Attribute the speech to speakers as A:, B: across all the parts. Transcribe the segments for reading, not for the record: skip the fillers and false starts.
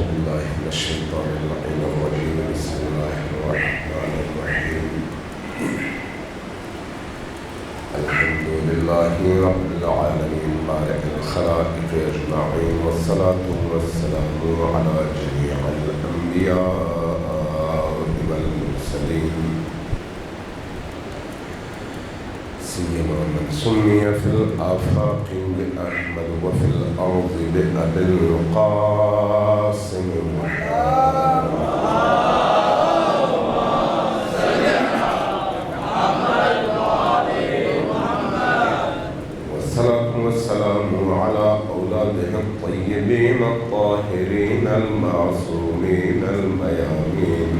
A: أعوذ بالله من الشيطان اللعين الرجيم بسم الله الرحمن الرحيم الحمد لله رب العالمين بارئ الخلائق أجمعين والصلاة والسلام على جميع الأنبياء والمرسلين سيما من سمي في الآفاق بأحمد وفي الأرض بأبي القاسم محمد والصلاة والسلام على أولاده الطيبين الطاهرين المعصومين الميامين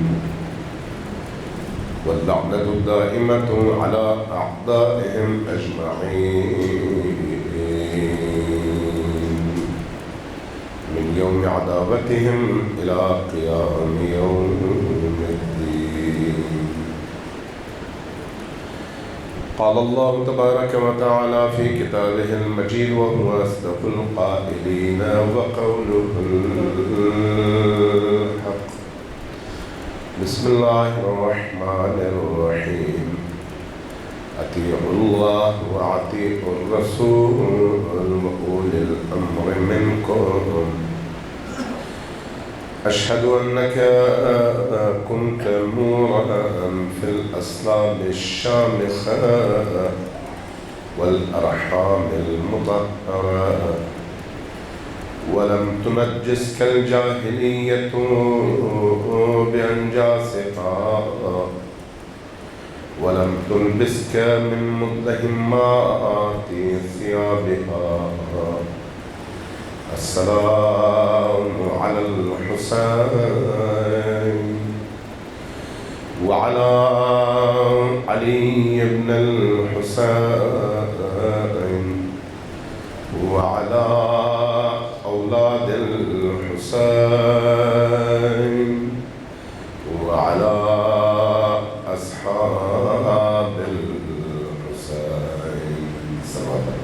A: واللعنة الدائمة على أعدائهم أجمعين من يوم عداوتهم إلى قيام يوم الدين. قال الله تبارك وتعالى في كتابه المجيد وهو أصدق القائلين وقوله الحق. بسم الله الرحمن الرحيم أطيعوا الله وأطيعوا الرسول وأولي الأمر منكم أشهد أنك كنت نورا في الأصلاب الشامخة والأرحام المطهرة ولم تنجسك الجاهلية بأنجاسها ولم تلبسك من مدهمات ثيابها. السلام على الحسين وعلى علي بن الحسين وعلى أولاد الحسين وعلى أصحاب الحسين صلى الله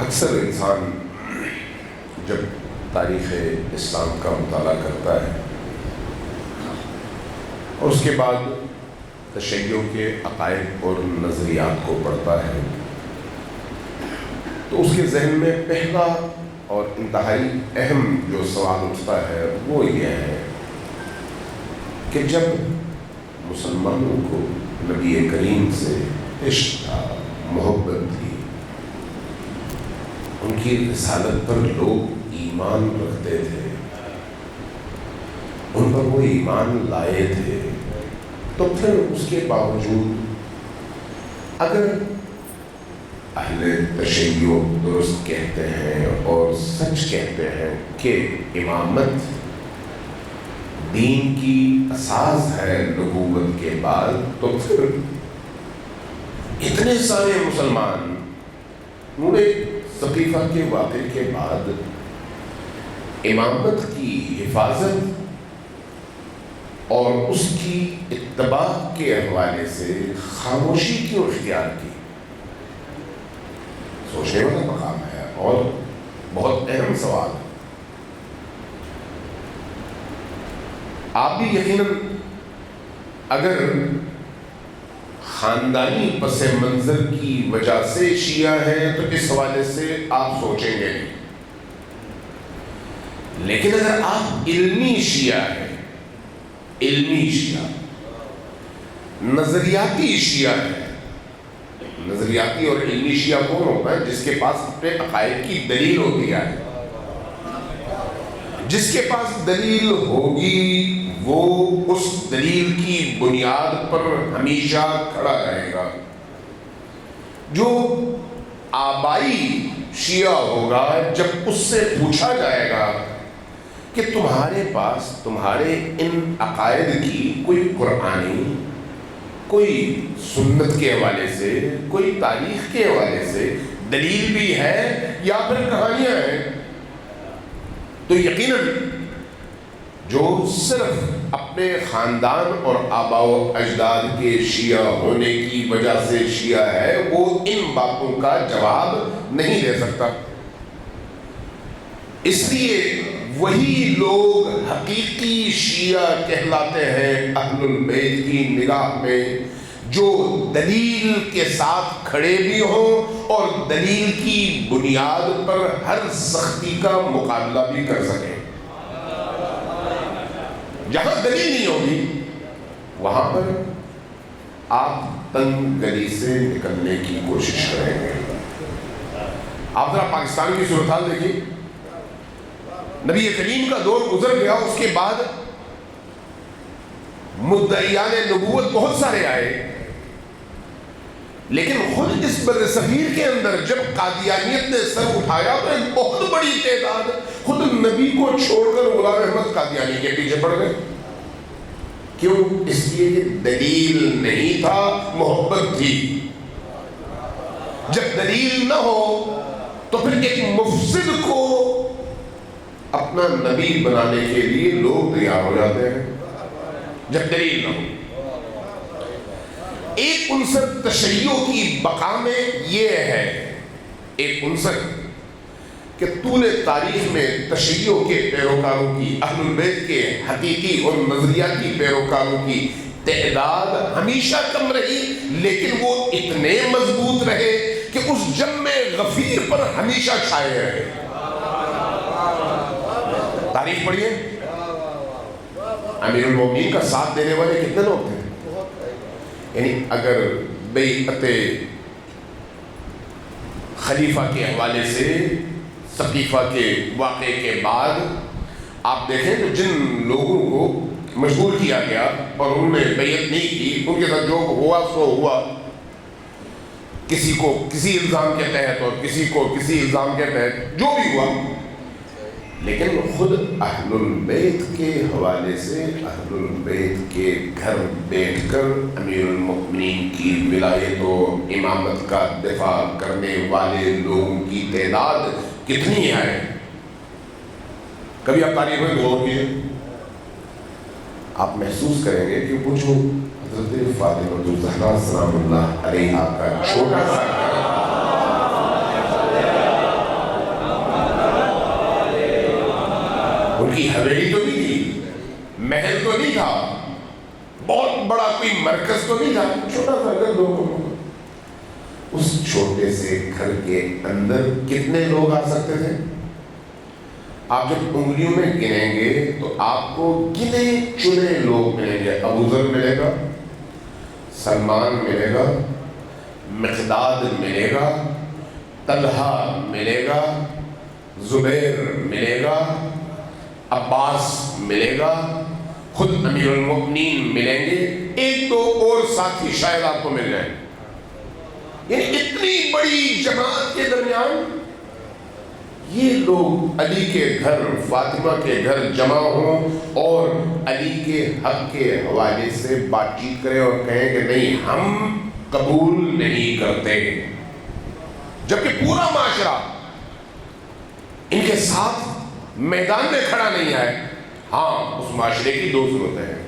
A: اکثر انسان جب تاریخ اسلام کا مطالعہ کرتا ہے اور اس کے بعد تشیع کے عقائد اور نظریات کو پڑھتا ہے تو اس کے ذہن میں پہلا اور انتہائی اہم جو سوال اٹھتا ہے وہ یہ ہے کہ جب مسلمانوں کو نبی کریم سے عشق تھا، محبت تھی، ان کی رسالت پر لوگ ایمان رکھتے تھے، ان پر وہ ایمان لائے تھے، تو پھر اس کے باوجود اگر اہل تشیع درست کہتے ہیں اور سچ کہتے ہیں کہ امامت دین کی اساس ہے نبوت کے بعد، تو پھر اتنے سارے مسلمان نورِ ثقیفہ کے واقعے کے بعد امامت کی حفاظت اور اس کی اتباع کے حوالے سے خاموشی کیوں اختیار کی؟ سوچنے والا مقام ہے اور بہت اہم سوال ہے۔ آپ بھی یقیناً اگر خاندانی پس منظر کی وجہ سے شیعہ ہیں تو اس حوالے سے آپ سوچیں گے نہیں، لیکن اگر آپ علمی شیعہ ہیں، علمی شیعہ، نظریاتی شیعہ ہے، نظریاتی اور علمی شیعہ کون ہوتا ہے؟ جس کے پاس اپنے عقائد کی دلیل ہوتی ہے، جس کے پاس دلیل ہوگی وہ اس دلیل کی بنیاد پر ہمیشہ کھڑا رہے گا۔ جو آبائی شیعہ ہوگا، جب اس سے پوچھا جائے گا کہ تمہارے پاس تمہارے ان عقائد کی کوئی قرآنی، کوئی سنت کے حوالے سے، کوئی تاریخ کے حوالے سے دلیل بھی ہے یا پھر کہانیاں ہیں، تو یقیناً جو صرف اپنے خاندان اور آبا و اجداد کے شیعہ ہونے کی وجہ سے شیعہ ہے، وہ ان باتوں کا جواب نہیں دے سکتا۔ اس لیے وہی لوگ حقیقی شیعہ کہلاتے ہیں اہل البیت کی نگاہ میں، جو دلیل کے ساتھ کھڑے بھی ہوں اور دلیل کی بنیاد پر ہر سختی کا مقابلہ بھی کر سکیں۔ جہاں دلیل نہیں ہوگی وہاں پر آپ تنگ گلی سے نکلنے کی کوشش کریں گے۔ آپ ذرا پاکستان کی صورتحال دیکھیے، نبی کریم کا دور گزر گیا، اس کے بعد مدعیان نبوت بہت سارے آئے، لیکن خود اس بر صغیر کے اندر جب قادیانیت نے سر اٹھایا تو ایک بہت بڑی تعداد خود نبی کو چھوڑ کر غلام احمد قادیانی کے پیچھے پڑ گئے۔ کیوں؟ اس لیے کہ دلیل نہیں تھا، محبت تھی۔ جب دلیل نہ ہو تو پھر ایک مفسد کو اپنا نبی بنانے کے لیے لوگ تیار ہو جاتے ہیں جب دلیل نہ ہو۔ ایک عنصر تشیع کی بقا میں یہ ہے، ایک عنصر کہ طول تاریخ میں تشیع کے پیروکاروں کی، اہل البیت کے حقیقی اور نظریاتی پیروکاروں کی تعداد ہمیشہ کم رہی، لیکن وہ اتنے مضبوط رہے کہ اس جم غفیر پر ہمیشہ چھائے رہے۔ تاریخ پڑھیے، امیر المومنین کا ساتھ دینے والے کتنے لوگ تھے؟ یعنی اگر بیعت خلیفہ کے حوالے سے سقیفہ کے واقعے کے بعد آپ دیکھیں تو جن لوگوں کو مجبور کیا گیا اور انہوں نے بیعت نہیں کی، ان کے ساتھ جو ہوا سو ہوا، کسی کو کسی الزام کے تحت اور کسی کو کسی الزام کے تحت، جو بھی ہوا، لیکن خود اہل البیت کے حوالے سے اہل البیت کے گھر بیٹھ کر امیر المؤمنین کی ولایت و امامت کا دفاع کرنے والے لوگوں کی تعداد کتنی ہے؟ کبھی آپ تاریخ میں غور کیجیے، آپ محسوس کریں گے کہ وہ جو حضرت فاطمہ الزہرا سلام اللہ علیہا کا چھوٹا سا ان کی حویلی تو نہیں تھی، محل تو نہیں تھا، بہت بڑا کوئی مرکز تو نہیں تھا، چھوٹا سا گھر، دو کمروں، اس چھوٹے سے گھر کے اندر کتنے لوگ آ سکتے تھے؟ آپ جب انگلیوں میں گنیں گے تو آپ کو گنے چنے لوگ ملیں گے۔ ابو ذر ملے گا، سلمان ملے گا، مقداد ملے گا، طلحہ ملے گا، زبیر ملے گا، عباس ملے گا، خود امیر المؤمنین ملیں گے، ایک دو اور ساتھی شاید آپ کو مل جائیں۔ یعنی اتنی بڑی جماعت کے درمیان یہ لوگ علی کے گھر، فاطمہ کے گھر جمع ہوں اور علی کے حق کے حوالے سے بات چیت کریں اور کہیں کہ نہیں، ہم قبول نہیں کرتے، جبکہ پورا معاشرہ ان کے ساتھ میدان میں کھڑا نہیں ہے۔ ہاں، اس معاشرے کی دو صورتیں ہیں،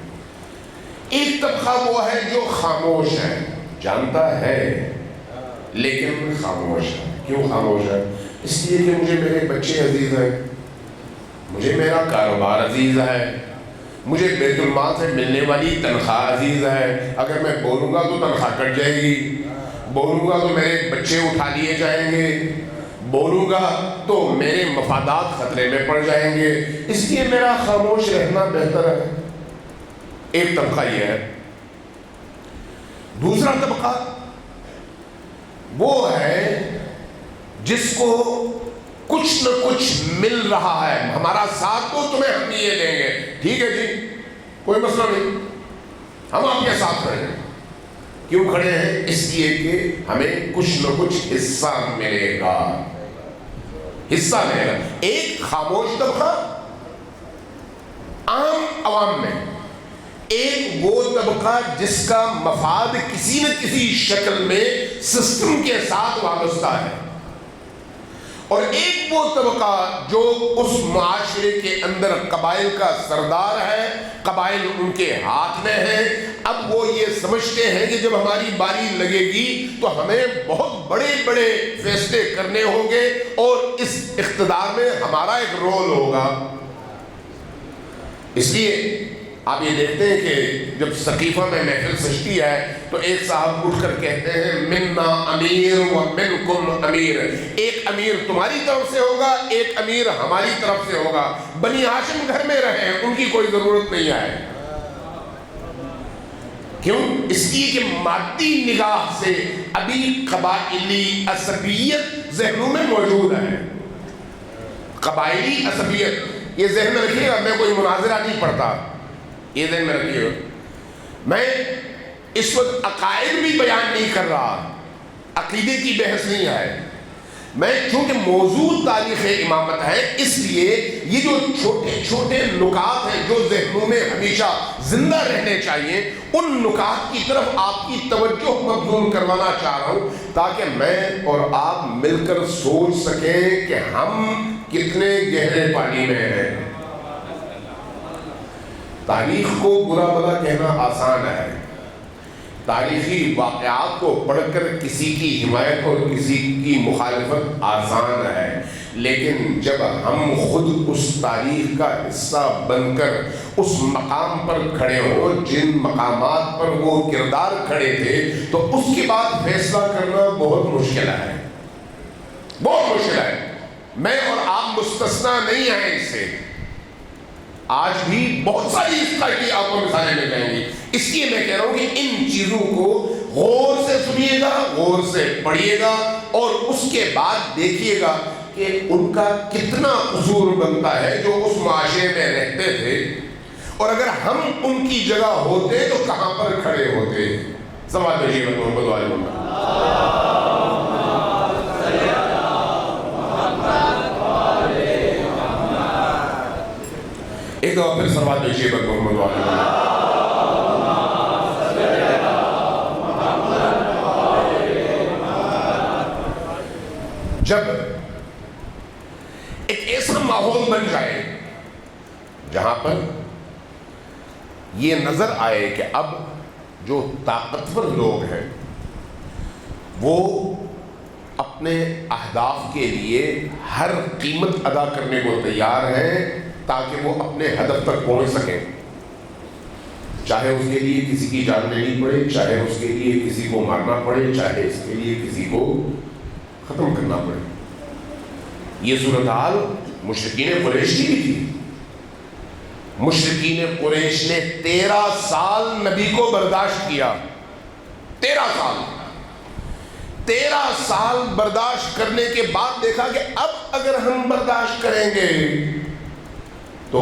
A: ایک طبقہ وہ ہے جو خاموش ہے، جانتا ہے لیکن خاموش ہے۔ کیوں خاموش ہے؟ اس لیے کہ مجھے میرے بچے عزیز ہیں، مجھے میرا کاروبار عزیز ہے، مجھے بیت المال سے ملنے والی تنخواہ عزیز ہے، اگر میں بولوں گا تو تنخواہ کٹ جائے گی، بولوں گا تو میرے بچے اٹھا لیے جائیں گے، بولوں گا تو میرے مفادات خطرے میں پڑ جائیں گے، اس لیے میرا خاموش رہنا بہتر ہے۔ ایک طبقہ یہ ہے۔ دوسرا طبقہ وہ ہے جس کو کچھ نہ کچھ مل رہا ہے، ہمارا ساتھ تو تمہیں ہم یہ دیں گے، ٹھیک ہے جی، کوئی مسئلہ نہیں، ہم آپ کے ساتھ کھڑے ہیں۔ کیوں کھڑے ہیں؟ اس لیے کہ ہمیں کچھ نہ کچھ حصہ ملے گا، حصہ ملے گا۔ ایک خاموش طبقہ عام عوام میں، ایک وہ طبقہ جس کا مفاد کسی نہ کسی شکل میں سسٹم کے ساتھ وابستہ ہے، اور ایک وہ طبقہ جو اس معاشرے کے اندر قبائل کا سردار ہے، قبائل ان کے ہاتھ میں ہیں، اب وہ یہ سمجھتے ہیں کہ جب ہماری باری لگے گی تو ہمیں بہت بڑے بڑے فیصلے کرنے ہوں گے اور اس اقتدار میں ہمارا ایک رول ہوگا۔ اس لیے آپ یہ دیکھتے ہیں کہ جب سقیفہ میں محفل سجتی ہے تو ایک صاحب اٹھ کر کہتے ہیں منا امیر و منکم امیر، ایک امیر تمہاری طرف سے ہوگا، ایک امیر ہماری طرف سے ہوگا، بنی ہاشم گھر میں رہیں، ان کی کوئی ضرورت نہیں ہے۔ کیوں؟ اس لیے کہ مادی نگاہ سے ابھی قبائلی عصبیت ذہنوں میں موجود ہے۔ قبائلی عصبیت، یہ ذہن میں رکھیے گا، میں کوئی مناظرہ نہیں پڑھتا، یہ ذہن میں رکھیے گا، میں اس وقت عقائد بھی بیان نہیں کر رہا، عقیدے کی بحث نہیں ہے، میں چونکہ موضوع تاریخ امامت ہے اس لیے یہ جو چھوٹے چھوٹے نکات ہیں جو ذہنوں میں ہمیشہ زندہ رہنے چاہیے، ان نکات کی طرف آپ کی توجہ مبذول کروانا چاہ رہا ہوں تاکہ میں اور آپ مل کر سوچ سکیں کہ ہم کتنے گہرے پانی میں ہیں۔ تاریخ کو برا بھلا کہنا آسان ہے، تاریخی واقعات کو پڑھ کر کسی کی حمایت اور کسی کی مخالفت آسان ہے، لیکن جب ہم خود اس تاریخ کا حصہ بن کر اس مقام پر کھڑے ہوں جن مقامات پر وہ کردار کھڑے تھے تو اس کے بعد فیصلہ کرنا بہت مشکل ہے، بہت مشکل ہے۔ میں اور آپ مستثنا نہیں ہیں اس سے، آج بھی بہت ساری اس طرح کی آپ کو مثالیں مل جائیں گی۔ اس لیے میں کہہ رہا ہوں کہ ان چیزوں کو غور سے سنیے گا، غور سے پڑھیے گا اور اس کے بعد دیکھیے گا کہ ان کا کتنا قصور بنتا ہے جو اس معاشرے میں رہتے تھے، اور اگر ہم ان کی جگہ ہوتے تو کہاں پر کھڑے ہوتے۔ سوال بھیجیے گا محمد والے محمد۔ ایک دفعہ پھر سروات بھیجیے گا محمد والے محمد۔ جب ایک ایسا ماحول بن جائے جہاں پر یہ نظر آئے کہ اب جو طاقتور لوگ ہیں وہ اپنے اہداف کے لیے ہر قیمت ادا کرنے کو تیار ہیں تاکہ وہ اپنے ہدف تک پہنچ سکیں، چاہے اس کے لیے کسی کی جان لینی پڑے، چاہے اس کے لیے کسی کو مارنا پڑے، چاہے اس کے لیے کسی کو ختم کرنا پڑے۔ یہ صورتحال مشرکین قریش کی بھی تھی۔ مشرکین قریش نے 13 سال نبی کو برداشت کیا، 13 سال برداشت کرنے کے بعد دیکھا کہ اب اگر ہم برداشت کریں گے تو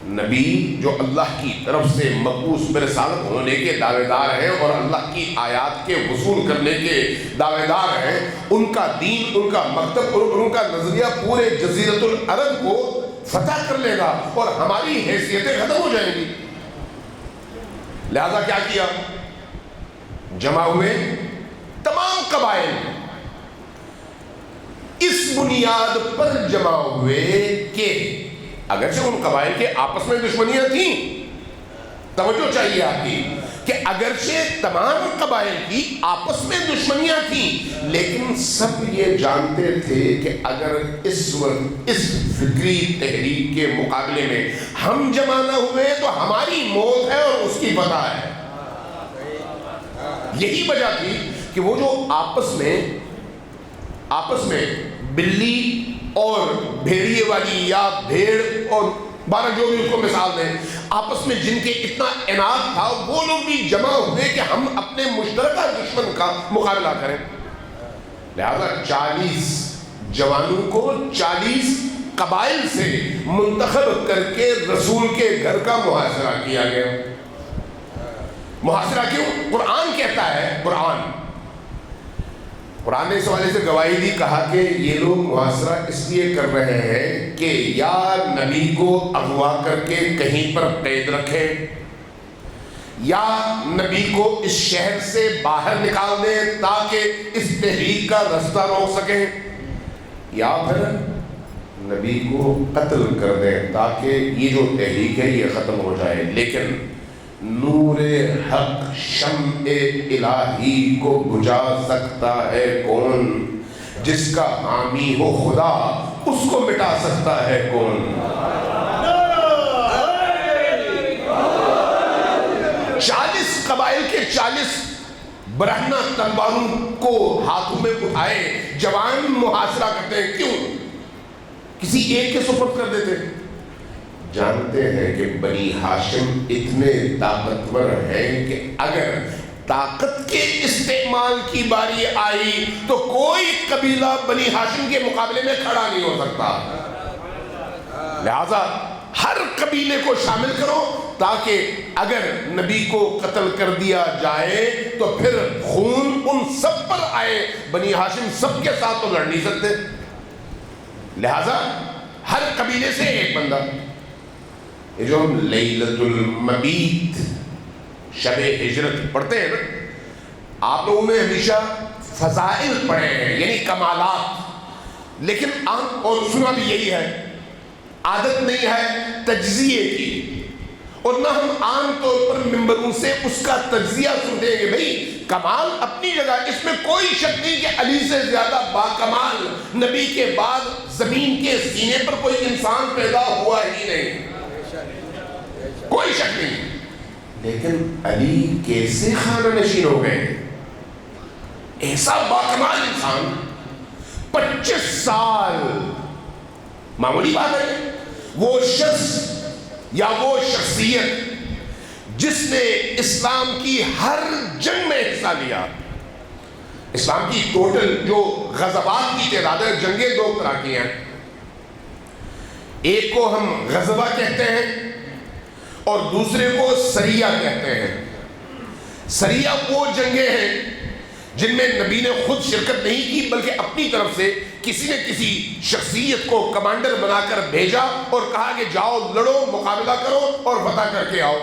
A: نبی جو اللہ کی طرف سے مبعوث برسالت ہونے کے دعوے دار ہیں اور اللہ کی آیات کے وصول کرنے کے دعوے دار ہیں، ان کا دین، ان کا مکتب اور ان کا نظریہ پورے جزیرۃ العرب کو فتح کر لے گا اور ہماری حیثیتیں ختم ہو جائیں گی۔ لہذا کیا کیا؟ جمع ہوئے تمام قبائل، اس بنیاد پر جمع ہوئے کہ اگرچہ ان قبائل کے آپس میں دشمنیاں تھیں، توجہ چاہیے آپ کی کہ اگرچہ تمام قبائل کی آپس میں دشمنیاں تھیں لیکن سب یہ جانتے تھے کہ اگر اس وقت اس فکری تحریک کے مقابلے میں ہم جمع نہ ہوئے تو ہماری موت ہے اور اس کی فتح ہے۔ یہی وجہ تھی کہ وہ جو آپس میں بلی اور بھیڑیے والی یا بھیڑ اور بارہ جو بھی اس کو مثال دیں، آپس میں جن کے اتنا عناد تھا وہ لوگ بھی جمع ہوئے کہ ہم اپنے مشترکہ دشمن کا مقابلہ کریں۔ لہذا 40 جوانوں کو 40 قبائل سے منتخب کر کے رسول کے گھر کا محاصرہ کیا گیا۔ محاصرہ کیوں؟ قرآن کہتا ہے، قرآن نے اس حوالے سے گواہی دی، کہا کہ یہ لوگ محاصرہ اس لیے کر رہے ہیں کہ یا نبی کو اغوا کر کے کہیں پر قید رکھیں یا نبی کو اس شہر سے باہر نکال دیں تاکہ اس تحریک کا رستہ روک سکیں۔ یا پھر نبی کو قتل کر دیں تاکہ یہ جو تحریک ہے یہ ختم ہو جائے. لیکن نور حق شمع الہی کو بجھا سکتا ہے کون؟ جس کا حامی ہو خدا اس کو مٹا سکتا ہے کون؟ 40 قبائل کے 40 برہنہ تلواروں کو ہاتھوں میں اٹھائے جوان محاصرہ کرتے ہیں. کیوں؟ کسی ایک کے سپرد کر دیتے. جانتے ہیں کہ بنی ہاشم اتنے طاقتور ہیں کہ اگر طاقت کے استعمال کی باری آئی تو کوئی قبیلہ بنی ہاشم کے مقابلے میں کھڑا نہیں ہو سکتا. لہذا ہر قبیلے کو شامل کرو تاکہ اگر نبی کو قتل کر دیا جائے تو پھر خون ان سب پر آئے. بنی ہاشم سب کے ساتھ تو لڑ نہیں سکتے. لہذا ہر قبیلے سے ایک بندہ. یہ جو ہم لیلۃ المبیت شب ہجرت پڑھتے ہیں نا، آپ لوگوں نے ہمیشہ فضائل پڑھے ہیں یعنی کمالات، لیکن اور سنا بھی یہی ہے، عادت نہیں ہے تجزیے کی، اور نہ ہم عام طور پر ممبروں سے اس کا تجزیہ سنتے ہیں کہ بھئی کمال اپنی جگہ، اس میں کوئی شک نہیں کہ علی سے زیادہ باکمال نبی کے بعد زمین کے سینے پر کوئی انسان پیدا ہوا ہی نہیں، کوئی شک نہیں. لیکن علی کیسے خانہ نشین ہو گئے؟ ایسا باکمال انسان 25 سال معمولی بات ہے. وہ شخص یا وہ شخصیت جس نے اسلام کی ہر جنگ میں حصہ لیا. اسلام کی ٹوٹل جو غزوات کی تعداد ہے، جنگیں 2 طرح کی ہیں. ایک کو ہم غزوہ کہتے ہیں اور دوسرے کو سریہ کہتے ہیں. سریہ وہ جنگیں ہیں جن میں نبی نے خود شرکت نہیں کی بلکہ اپنی طرف سے کسی نے کسی شخصیت کو کمانڈر بنا کر بھیجا اور کہا کہ جاؤ لڑو، مقابلہ کرو اور فتح کر کے آؤ.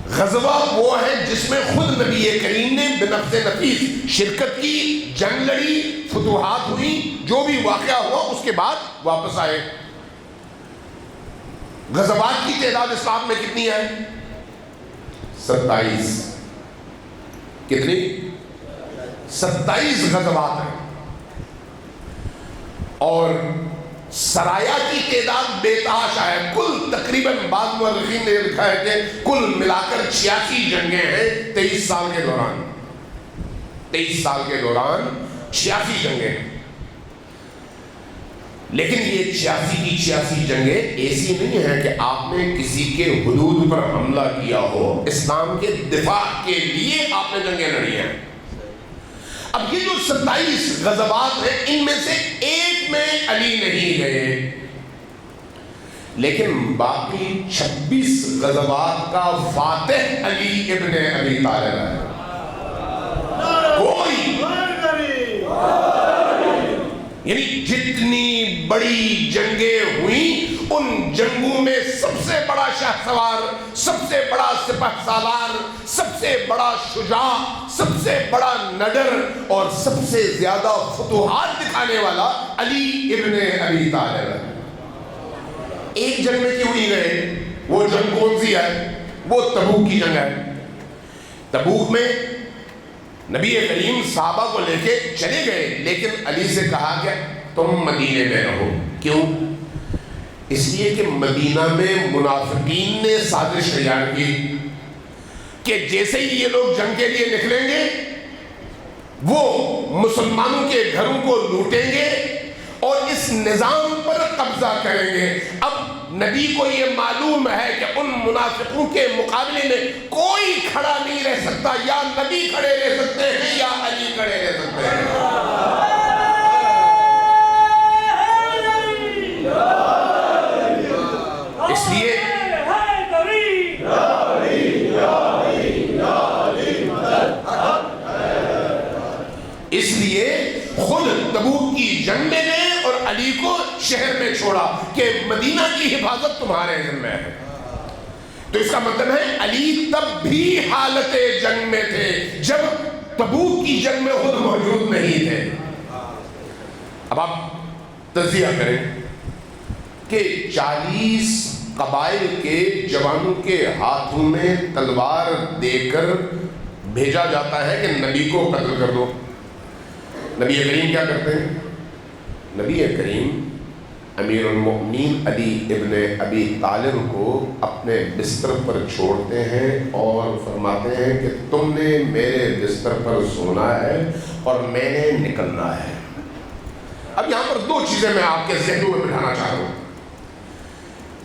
A: غزوہ وہ ہے جس میں خود نبی کریم نے بنفس نفیس شرکت کی، جنگ لڑی، فتوحات ہوئی، جو بھی واقعہ ہوا اس کے بعد واپس آئے. غزوات کی تعداد اسلام میں کتنی ہے؟ 27. کتنی؟ 27 غزوات ہیں. اور سرایا کی تعداد بے تحاشا ہے. کل تقریباً بعض مورخین نے لکھا ہے کہ کل ملا کر 86 جنگیں ہیں 23 سال کے دوران. 23 سال کے دوران 86 جنگیں. لیکن یہ 86 کی 86 جنگیں ایسی نہیں ہیں کہ آپ نے کسی کے حدود پر حملہ کیا ہو. اسلام کے دفاع کے لیے آپ نے جنگیں لڑی ہیں. اب یہ جو 27 غزوات ہیں ان میں سے ایک میں علی نہیں گئے، لیکن باقی 26 غزوات کا فاتح علی ابن ابی طالب ہے. کوئی یعنی جتنی بڑی جنگیں ہوئیں ان جنگوں میں سب سے بڑا شاہ سوار، سب سے بڑا سپہ سالار، سب سے بڑا شجاع، سب سے بڑا نڈر اور سب سے زیادہ فتوحات دکھانے والا علی ابن ابی طالب ہے. ایک جنگ میں کیوں نہیں گئے؟ وہ جنگ کون سی ہے؟ وہ تبوک کی جنگ ہے. تبوک میں نبی کریم صحابہ کو لے کے چلے گئے، لیکن علی سے کہا کہ تم مدینے میں رہو. کیوں؟ اس لیے کہ مدینہ میں منافقین نے سازش تیار کی کہ جیسے ہی یہ لوگ جنگ کے لیے نکلیں گے وہ مسلمانوں کے گھروں کو لوٹیں گے اور اس نظام پر قبضہ کریں گے. اب نبی کو یہ معلوم ہے کہ ان منافقوں کے مقابلے میں کوئی کھڑا نہیں رہ سکتا، یا نبی کھڑے رہ سکتے ہیں یا علی کھڑے رہ سکتے ہیں. اس لیے خود تبوک کی جنگ میں گئے اور علی کو شہر میں چھوڑا کہ مدینہ کی حفاظت تمہارے ذمہ ہے. تو اس کا مطلب ہے علی تب بھی حالت جنگ میں تھے جب تبوک کی جنگ میں خود موجود نہیں تھے. اب آپ تجزیہ کریں کہ 40 قبائل کے جوانوں کے ہاتھوں میں تلوار دے کر بھیجا جاتا ہے کہ نبی کو قتل کر دو. نبی کریم کیا کرتے ہیں؟ نبی کریم امیر المؤمنین علی ابن ابی طالب کو اپنے بستر پر چھوڑتے ہیں اور فرماتے ہیں کہ تم نے میرے بستر پر سونا ہے اور میں نے نکلنا ہے. اب یہاں پر 2 چیزیں میں آپ کے ذہنوں میں بٹھانا چاہ رہا ہوں.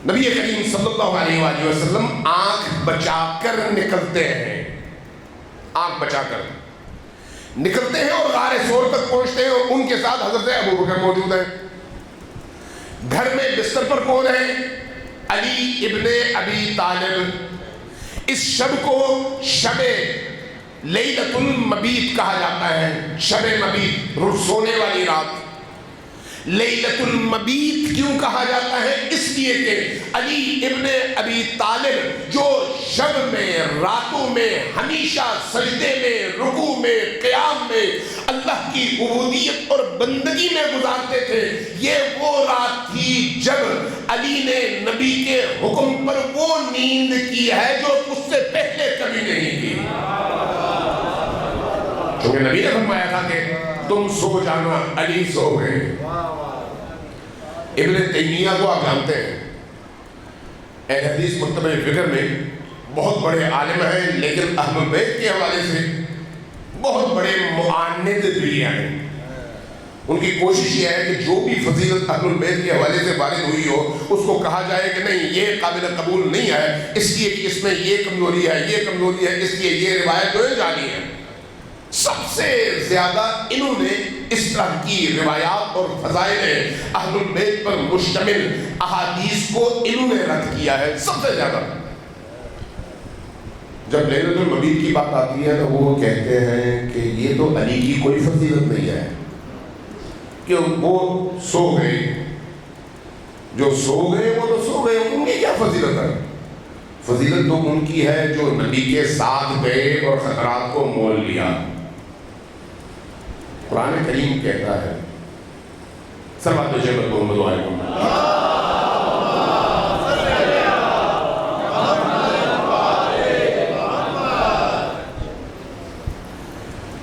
A: نبی کریم صلی اللہ علیہ وآلہ وسلم آنکھ بچا کر نکلتے ہیں، آنکھ بچا کر نکلتے ہیں اور غار ثور تک پہنچتے ہیں اور ان کے ساتھ حضرت ابو بکر موجود ہیں. گھر میں بستر پر کون ہے؟ علی ابن ابی طالب. اس شب کو شب لیلۃ المبیت کہا جاتا ہے. شب مبیت، سونے والی رات. لیلۃ المبیت کیوں کہا جاتا ہے؟ اس لیے کہ علی ابن ابی طالب جو شب میں، راتوں میں ہمیشہ سجدے میں، رکوع میں، قیام میں اللہ کی عبودیت اور بندگی میں گزارتے تھے، یہ وہ رات تھی جب علی نے نبی کے حکم پر وہ نیند کی ہے جو اس سے پہلے کبھی نہیں کی. کیونکہ نبی نے فرمایا تھا کہ تم سو جانا، علی سو گئے. ابن تیمیہ کو آپ جانتے ہیں، اہل حدیث مکتبہ فکر میں بہت بڑے عالم ہیں، لیکن اہل بیت کے حوالے سے بہت بڑے معاند بھی ہیں. ان کی کوشش یہ ہے کہ جو بھی فضیلت اہل بیت کے حوالے سے وارد ہوئی ہو اس کو کہا جائے کہ نہیں، یہ قابل قبول نہیں ہے، اس لیے کہ اس میں یہ کمزوری ہے، یہ کمزوری ہے، اس لیے یہ روایت جو ہے جعلی ہے. سب سے زیادہ انہوں نے اس طرح کی روایات اور فضائل اہل البیت پر مشتمل احادیث کو انہوں نے رد کیا ہے سب سے زیادہ. جب لیلۃ المبیت کی بات آتی ہے تو وہ کہتے ہیں کہ یہ تو علی کی کوئی فضیلت نہیں ہے کہ وہ سو گئے. جو سو گئے وہ تو سو گئے، ان کی کیا فضیلت ہے؟ فضیلت تو ان کی ہے جو نبی کے ساتھ گئے اور خطرات کو مول لیا. قرآن کریم کہتا ہے، صلوات و محمد علیکم،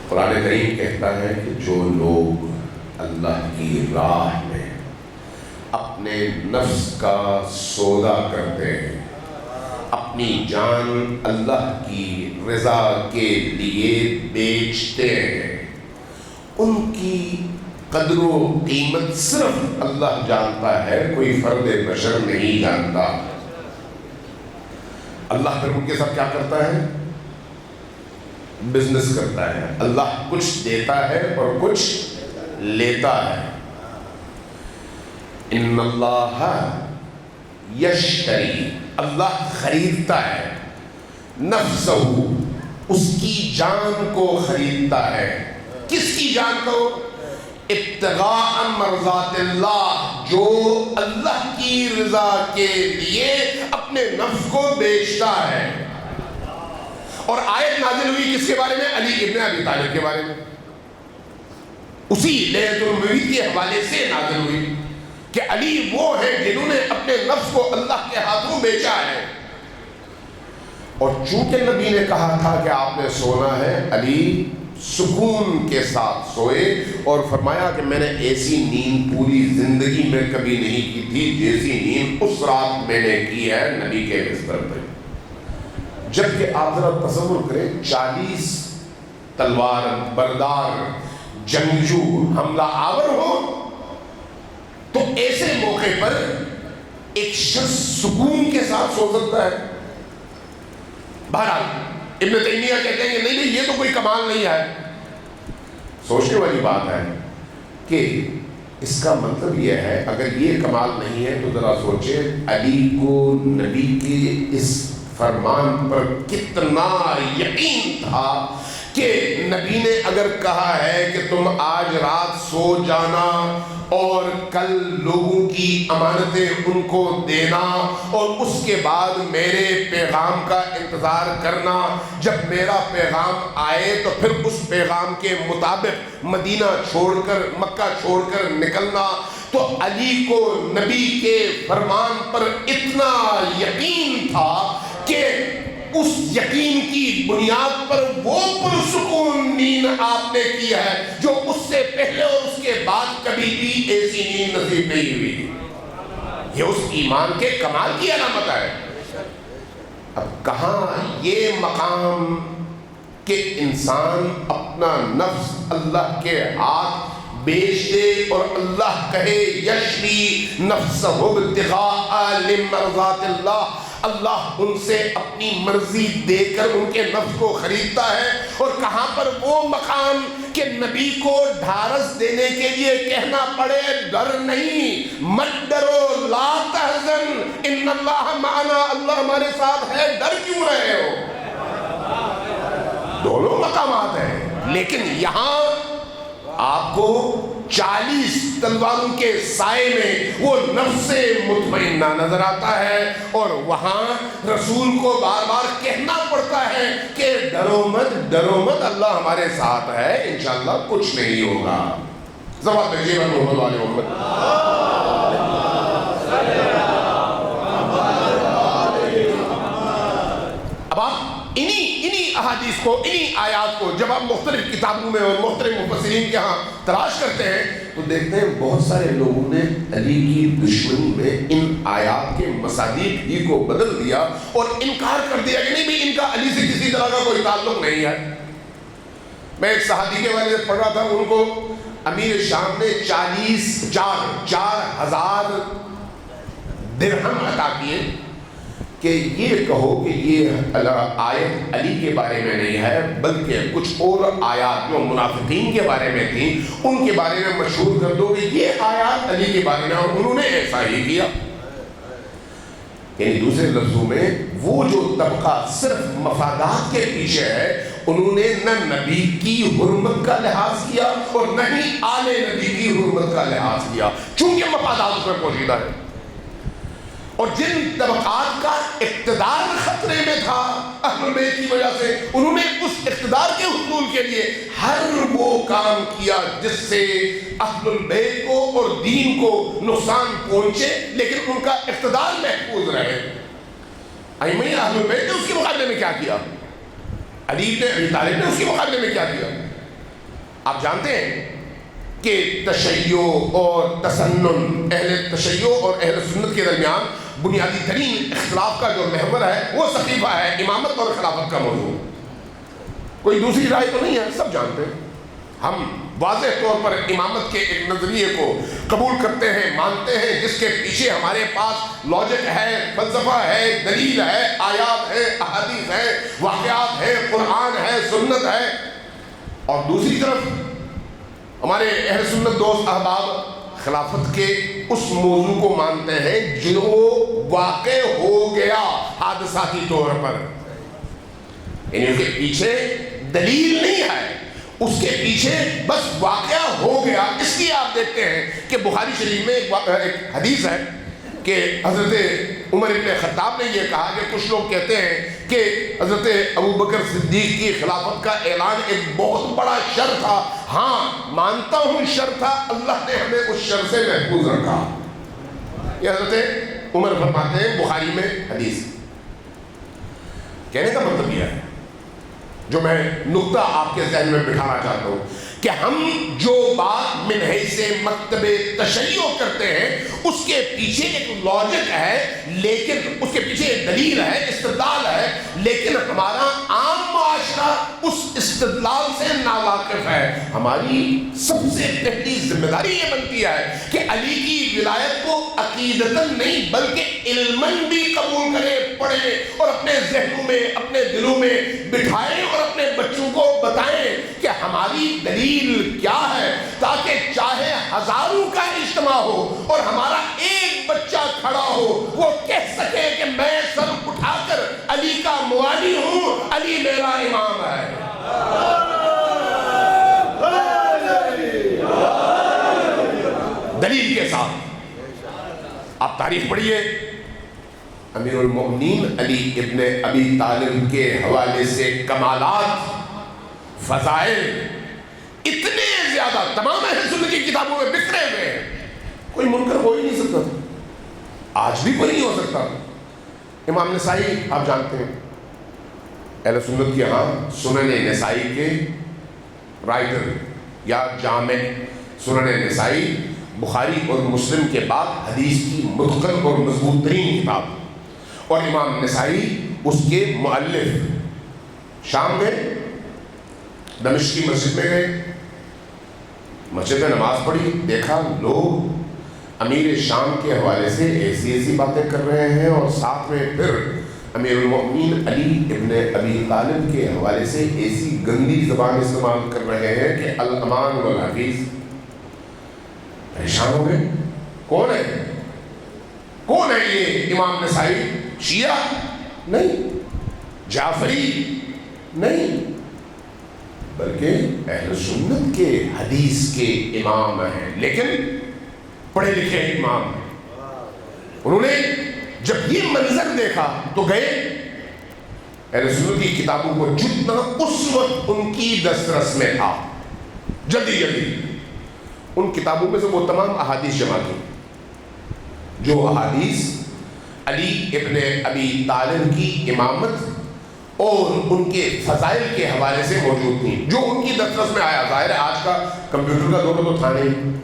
A: قرآن کریم کہتا ہے کہ جو لوگ اللہ کی راہ میں اپنے نفس کا سودا کرتے ہیں، اپنی جان اللہ کی رضا کے لیے بیچتے ہیں، ان کی قدر و قیمت صرف اللہ جانتا ہے، کوئی فرد بشر نہیں جانتا. اللہ پھر ان کے ساتھ کیا کرتا ہے؟ بزنس کرتا ہے. اللہ کچھ دیتا ہے اور کچھ لیتا ہے. ان اللہ یشتری، اللہ خریدتا ہے، نفسہ، اس کی جان کو خریدتا ہے. کس کی جان کو؟ ابتغاء مرضات اللہ، جو اللہ کی رضا کے لیے اپنے نفس کو بیچتا ہے. اور آیت نازل ہوئی کس کے بارے میں؟ علی ابن ابی طالب کے بارے میں. اسی لیلۃ المبیت کے حوالے سے نازل ہوئی کہ علی وہ ہیں جنہوں نے اپنے نفس کو اللہ کے ہاتھوں بیچا ہے. اور چونکہ نبی نے کہا تھا کہ آپ نے سونا ہے، علی سکون کے ساتھ سوئے اور فرمایا کہ میں نے ایسی نیند پوری زندگی میں کبھی نہیں کی تھی جیسی نیند اس رات میں نے کی ہے نبی کے بستر پر. جبکہ آپ ذرا تصور کریں، 40 تلوار بردار جنگجو حملہ آور ہو تو ایسے موقع پر ایک شخص سکون کے ساتھ سو سکتا ہے. بہرحال ابن تیمیہ کہتے ہیں کہ نہیں یہ تو کوئی کمال نہیں ہے. سوچنے والی بات ہے کہ اس کا مطلب یہ ہے اگر یہ کمال نہیں ہے تو ذرا سوچیں علی کو نبی کے اس فرمان پر کتنا یقین تھا کہ نبی نے اگر کہا ہے کہ تم آج رات سو جانا اور کل لوگوں کی امانتیں ان کو دینا اور اس کے بعد میرے پیغام کا انتظار کرنا، جب میرا پیغام آئے تو پھر اس پیغام کے مطابق مدینہ چھوڑ کر مکہ چھوڑ کر نکلنا، تو علی کو نبی کے فرمان پر اتنا یقین تھا کہ اس یقین کی بنیاد پر وہ پرسکون نیند آپ نے کی ہے جو اس سے پہلے اور اس کے بعد کبھی بھی ایسی نیند نصیب نہیں ہوئی۔ یہ اس ایمان کے کمال کی علامت ہے۔ اب کہاں یہ مقام کہ انسان اپنا نفس اللہ کے ہاتھ بیچ دے اور اللہ کہے یشری نفسہ ابتغاء لمرضات اللہ، اللہ ان سے اپنی مرضی دے کر ان کے نفس کو خریدتا ہے۔ اور کہاں پر وہ مقام کہ نبی کو ڈھارس دینے کے لیے کہنا پڑے ڈر نہیں، مت ڈرو، لا تحزن ان اللہ معنا، اللہ ہمارے ساتھ ہے، ڈر کیوں رہے ہو؟ دونوں مقامات ہیں، لیکن یہاں آپ کو 40 تلواروں کے سائے میں وہ نفس مطمئنہ نظر آتا ہے، اور وہاں رسول کو بار بار کہنا پڑتا ہے کہ ڈرو مت، اللہ ہمارے ساتھ ہے، انشاءاللہ کچھ نہیں ہوگا۔ زبان دیجیے محمد والے محمد۔ اب آپ انہی احادیث کو، انہی آیات کو جب آپ مختلف کتابوں میں اور مختلف مفسرین کے ہاں تلاش کرتے ہیں تو دیکھتے ہیں بہت سارے لوگوں نے علی کی دشمنی میں ان آیات کے مصادیق ہی کو بدل دیا اور انکار کر دیا کہ نہیں بھی ان کا علی سے کسی طرح کا کوئی تعلق نہیں ہے۔ میں ایک صحابی کے بارے میں پڑھ رہا تھا، ان کو امیر شام نے 4,000 درہم عطا کیے کہ یہ کہو کہ یہ آیت علی کے بارے میں نہیں ہے بلکہ کچھ اور آیات جو منافقین کے بارے میں تھیں ان کے بارے میں مشہور کر دو کہ یہ آیات علی کے بارے میں، اور انہوں نے ایسا ہی کیا۔ یعنی دوسرے لفظوں میں وہ جو طبقہ صرف مفادات کے پیچھے ہے انہوں نے نہ نبی کی حرمت کا لحاظ کیا اور نہ ہی آل نبی کی حرمت کا لحاظ کیا، چونکہ مفادات اس میں پوشیدہ ہے۔ اور جن طبقات کا اقتدار خطرے میں تھا اہل بیت کی وجہ سے، انہوں نے اس اقتدار کے حصول کے لیے ہر وہ کام کیا جس سے اہل بیت کو اور دین کو نقصان پہنچے لیکن ان کا اقتدار محفوظ رہے۔ ائمہ اہل بیت نے اس کے مقابلے میں کیا کیا؟ علی بن ابی طالب نے اس کے مقابلے میں کیا کیا؟ آپ جانتے ہیں کہ تشیع اور تسنن، اہل تشیع اور اہل سنت کے درمیان بنیادی ترین اختلاف کا جو محور ہے وہ صحیفہ ہے امامت اور خلافت کا موضوع۔ کوئی دوسری رائے تو نہیں ہے، سب جانتے ہیں۔ ہم واضح طور پر امامت کے ایک نظریے کو قبول کرتے ہیں، مانتے ہیں، جس کے پیچھے ہمارے پاس لاجک ہے، فلسفہ ہے، دلیل ہے، آیات ہے، احادیث ہے، واقعات ہے، قرآن ہے، سنت ہے۔ اور دوسری طرف ہمارے اہل سنت دوست احباب خلافت کے اس موضوع کو مانتے ہیں جو واقع ہو گیا حادثاتی طور پر، یعنی اس کے پیچھے دلیل نہیں ہے، اس کے پیچھے بس واقعہ ہو گیا۔ اس لیے آپ دیکھتے ہیں کہ بخاری شریف میں ایک حدیث ہے کہ حضرت عمر ابن خطاب نے یہ کہا کہ کچھ لوگ کہتے ہیں کہ حضرت ابوبکر صدیق کی خلافت کا اعلان ایک بہت بڑا شر تھا۔ ہاں مانتا ہوں شر تھا، اللہ نے ہمیں اس شر سے محفوظ رکھا۔ یہ حضرت عمر فرماتے ہیں بخاری میں حدیث۔ کہنے کا مطلب یہ ہے، جو میں نقطہ آپ کے ذہن میں بٹھانا چاہتا ہوں، کہ ہم جو بات من حیث مکتب تشیع کرتے ہیں اس کے پیچھے ایک لاجک ہے، لیکن اس کے پیچھے ایک دلیل ہے، استدلال ہے، لیکن ہمارا عام معاشرہ اس استدلال سے ناواقف ہے۔ ہماری سب سے پہلی ذمہ داری یہ بنتی ہے کہ علی کی ولایت کو عقیدتاً نہیں بلکہ علماً بھی قبول کرے، پڑھیں اور اپنے ذہنوں میں اپنے دلوں میں بٹھائیں اور اپنے بچوں کو بتائیں کہ ہماری دلیل کیا ہے، تاکہ چاہے ہزاروں کا اجتماع ہو اور ہمارا ایک بچہ کھڑا ہو وہ کہہ سکے کہ میں سر اٹھا کر علی کا موالی ہوں، علی میرا امام ہے۔ دلیل کے ساتھ. آپ تاریخ پڑھیے، امیر المؤمنین علی ابن ابی طالب کے حوالے سے کمالات، فضائل اتنے زیادہ تمام اہل سنت کی کتابوں میں بکھرے ہوئے ہیں، کوئی منکر ہو ہی نہیں سکتا تھا، آج بھی کوئی نہیں ہو سکتا. امام نسائی آپ جانتے ہیں اہل سنت کے ہاں سنن نسائی کے رائٹر یا جامع سنن نسائی بخاری اور مسلم کے بعد حدیث کی متقن اور مضبوط ترین کتاب، اور امام نسائی اس کے مؤلف. شام گئے، دمشق کی مسجد میں گئے، مسجد میں نماز پڑھی، دیکھا لوگ امیر شام کے حوالے سے ایسی ایسی باتیں کر رہے ہیں، اور ساتھ میں پھر امیر المؤمنین علی ابن ابی طالب کے حوالے سے ایسی گندی زبان استعمال کر رہے ہیں کہ الامان والحفیظ. پریشان ہو گئے، کون ہے کون ہے یہ امام نسائی؟ شیعہ نہیں، جعفری نہیں، بلکہ اہل سنت کے حدیث کے امام ہیں، لیکن پڑھے لکھے امام ہیں. انہوں نے جب یہ منظر دیکھا تو گئے اہل سنت کی کتابوں کو جتنا اس وقت ان کی دسترس میں تھا جلدی جلدی ان کتابوں میں سے وہ تمام احادیث جمع کی جو احادیث علی ابن ابی طالب کی امامت اور ان کے فضائل کے حوالے سے موجود تھیں، جو ان کی دسترس میں آیا. ظاہر ہے آج کا کمپیوٹر کا دور تو تھا نہیں،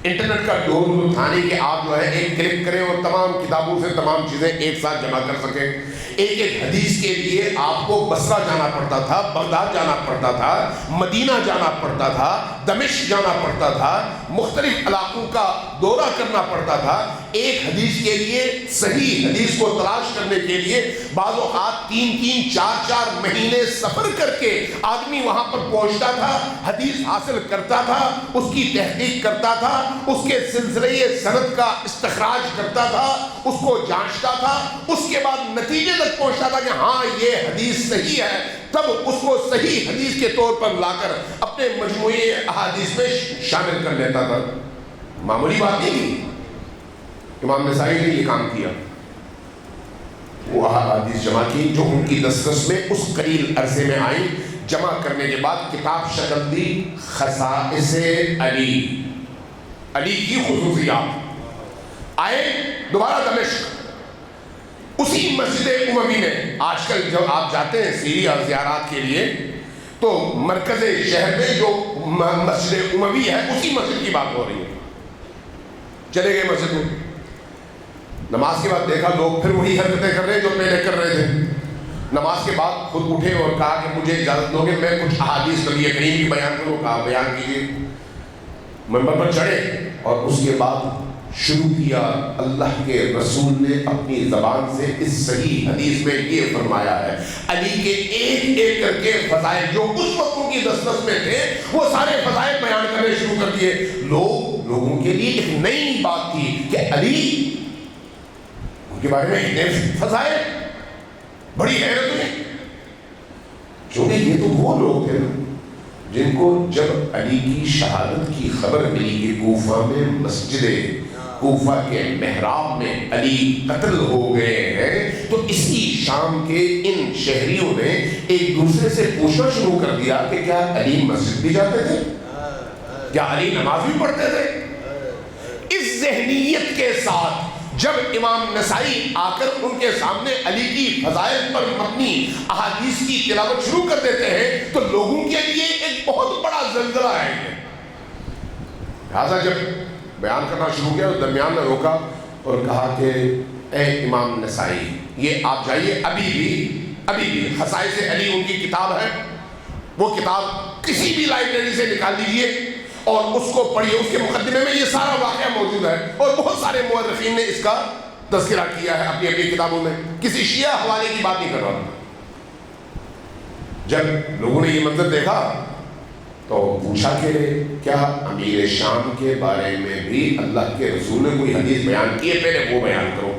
A: انٹرنیٹ کا دور تو تھا نہیں کہ آپ جو ہے ایک کلک کریں اور تمام کتابوں سے تمام چیزیں ایک ساتھ جمع کر سکیں. ایک ایک حدیث کے لیے آپ کو بصرہ جانا پڑتا تھا، بغداد جانا پڑتا تھا، مدینہ جانا پڑتا تھا، دمشق جانا پڑتا تھا، مختلف علاقوں کا دورہ کرنا پڑتا تھا. ایک حدیث کے لیے صحیح حدیث کو تلاش کرنے کے لیے بعض اوقات 3-4 مہینے سفر کر کے آدمی وہاں پر پہنچتا تھا، حدیث حاصل کرتا تھا، اس کی تحقیق کرتا تھا، اس کے سلسلے سند کا استخراج کرتا تھا، اس کو جانچتا تھا، اس کے بعد نتیجے تک پہنچتا تھا کہ ہاں یہ حدیث صحیح ہے، تب اس کو صحیح حدیث کے طور پر لا کر اپنے مجموعے احادیث میں شامل کر لیتا تھا. معمولی بات نہیں تھی. امام نسائی نے یہ کام کیا، وہ احادیث جمع کی جو ان کی دسترس میں اس قلیل عرصے میں آئیں. جمع کرنے کے بعد کتاب شکل دی خصائص علی، علی کی خصوصیات. آئے دوبارہ دمشق، اسی مسجد اموی میں. آج کل جب آپ جاتے ہیں سیری اور زیارات کے لیے تو مرکز شہر میں جو مسجد اموی ہے اسی مسجد کی بات ہو رہی ہے. چلے گئے مسجد میں، نماز کے بعد دیکھا لوگ پھر وہی حرکتیں کر رہے ہیں جو پہلے کر رہے تھے. نماز کے بعد خود اٹھے اور کہا کہ مجھے اجازت دو کہ میں کچھ احادیث نبی کریم کی بیان کروں. کہا بیان کیجیے. منبر پر چڑھے اور اس کے بعد شروع کیا. اللہ کے رسول نے اپنی زبان سے اس صحیح حدیث میں یہ فرمایا ہے. علی کے ایک ایک کر کے فضائل جو اس وقت کی دسترس میں تھے وہ سارے فضائل بیان کرنے شروع کر دیے. لوگوں کے لیے ایک نئی بات تھی کہ علی ان کے بارے میں اتنے فضائل، بڑی حیرت ہوئی. چونکہ یہ تو وہ لوگ تھے جن کو جب علی کی شہادت کی خبر ملی کہ کوفہ میں مسجد کوفہ کے محراب میں علی قتل ہو گئے ہیں، تو اسی شام کے ان شہریوں نے ایک دوسرے سے پوچھنا شروع کر دیا کہ کیا علی مسجد بھی جاتے تھے، کیا علی نماز بھی پڑھتے تھے. اس ذہنیت کے ساتھ جب امام نسائی آ کر ان کے سامنے علی کی فضائل پر مبنی احادیث کی تلاوت شروع کر دیتے ہیں تو لوگوں کے لیے ایک بہت بڑا زلزلہ ہے. لہٰذا جب بیان کرنا شروع کیا تو درمیان میں روکا اور کہا کہ اے امام نسائی، یہ آپ جائیے ابھی بھی خصائص علی ان کی کتاب ہے، وہ کتاب کسی بھی لائبریری سے نکال لیجئے اور اس کو پڑھیے. اس کے مقدمے میں یہ سارا واقعہ موجود ہے اور بہت سارے مورخین نے اس کا تذکرہ کیا ہے اپنی اپنی کتابوں میں. کسی شیعہ حوالے کی بات نہیں کر رہا. جب لوگوں نے یہ منظر دیکھا تو پوچھا کہ کیا امیر شام کے بارے میں بھی اللہ کے رسول نے کوئی حدیث بیان کی ہے؟ پہلے وہ بیان کرو.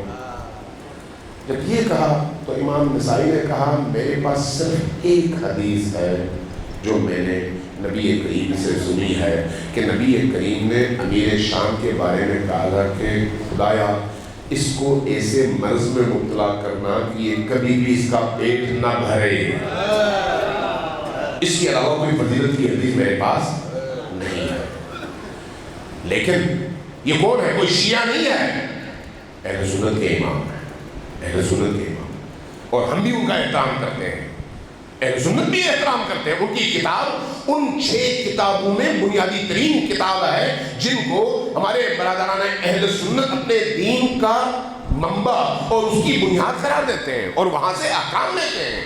A: جب یہ کہا تو امام نسائی نے کہا میرے پاس صرف ایک حدیث ہے جو میں نے نبی کریم سے سنی ہے کہ نبی کریم نے امیر شام کے بارے میں کہا کہ خدایا اس کو ایسے مرض میں مبتلا کرنا کہ یہ کبھی بھی اس کا پیٹ نہ بھرے. اس کے علاوہ کوئی فضیلت کی حدیث میرے پاس نہیں ہے. لیکن یہ کون ہے؟ کوئی شیعہ نہیں ہے، اہل سنت کے امام ہے، اہل سنت کے امام. اور ہم بھی ان کا احترام کرتے ہیں، اہل سنت بھی احترام کرتے ہیں. ان کی کتاب ان 6 کتابوں میں بنیادی ترین کتاب ہے جن کو ہمارے برادران اہل سنت اپنے دین کا منبع اور اس کی بنیاد قرار دیتے ہیں اور وہاں سے احکام لیتے ہیں.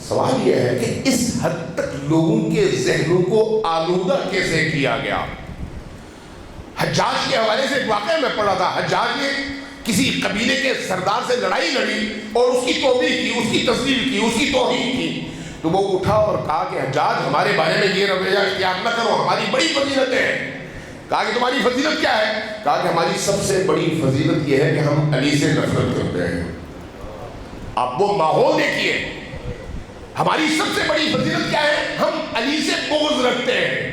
A: سوال یہ ہے کہ اس حد تک لوگوں کے ذہنوں کو آلودہ کیسے کیا گیا؟ حجاج کے حوالے سے ایک واقعہ میں پڑھا تھا. حجاج نے کسی قبیلے کے سردار سے لڑائی لڑی اور اس کی توبیخ کی، اس کی تصویر کی، اس کی توہین کی. تو وہ اٹھا اور کہا کہ حجاج ہمارے بارے میں یہ رویہ اختیار نہ کرو، ہماری بڑی فضیلت ہے. کہا کہ تمہاری فضیلت کیا ہے؟ کہا کہ ہماری سب سے بڑی فضیلت یہ ہے کہ ہم علی سے نفرت کرتے ہیں. آپ وہ ماحول دیکھیے. ہماری سب سے بڑی فضیلت کیا ہے؟ ہم علی سے بغض رکھتے ہیں.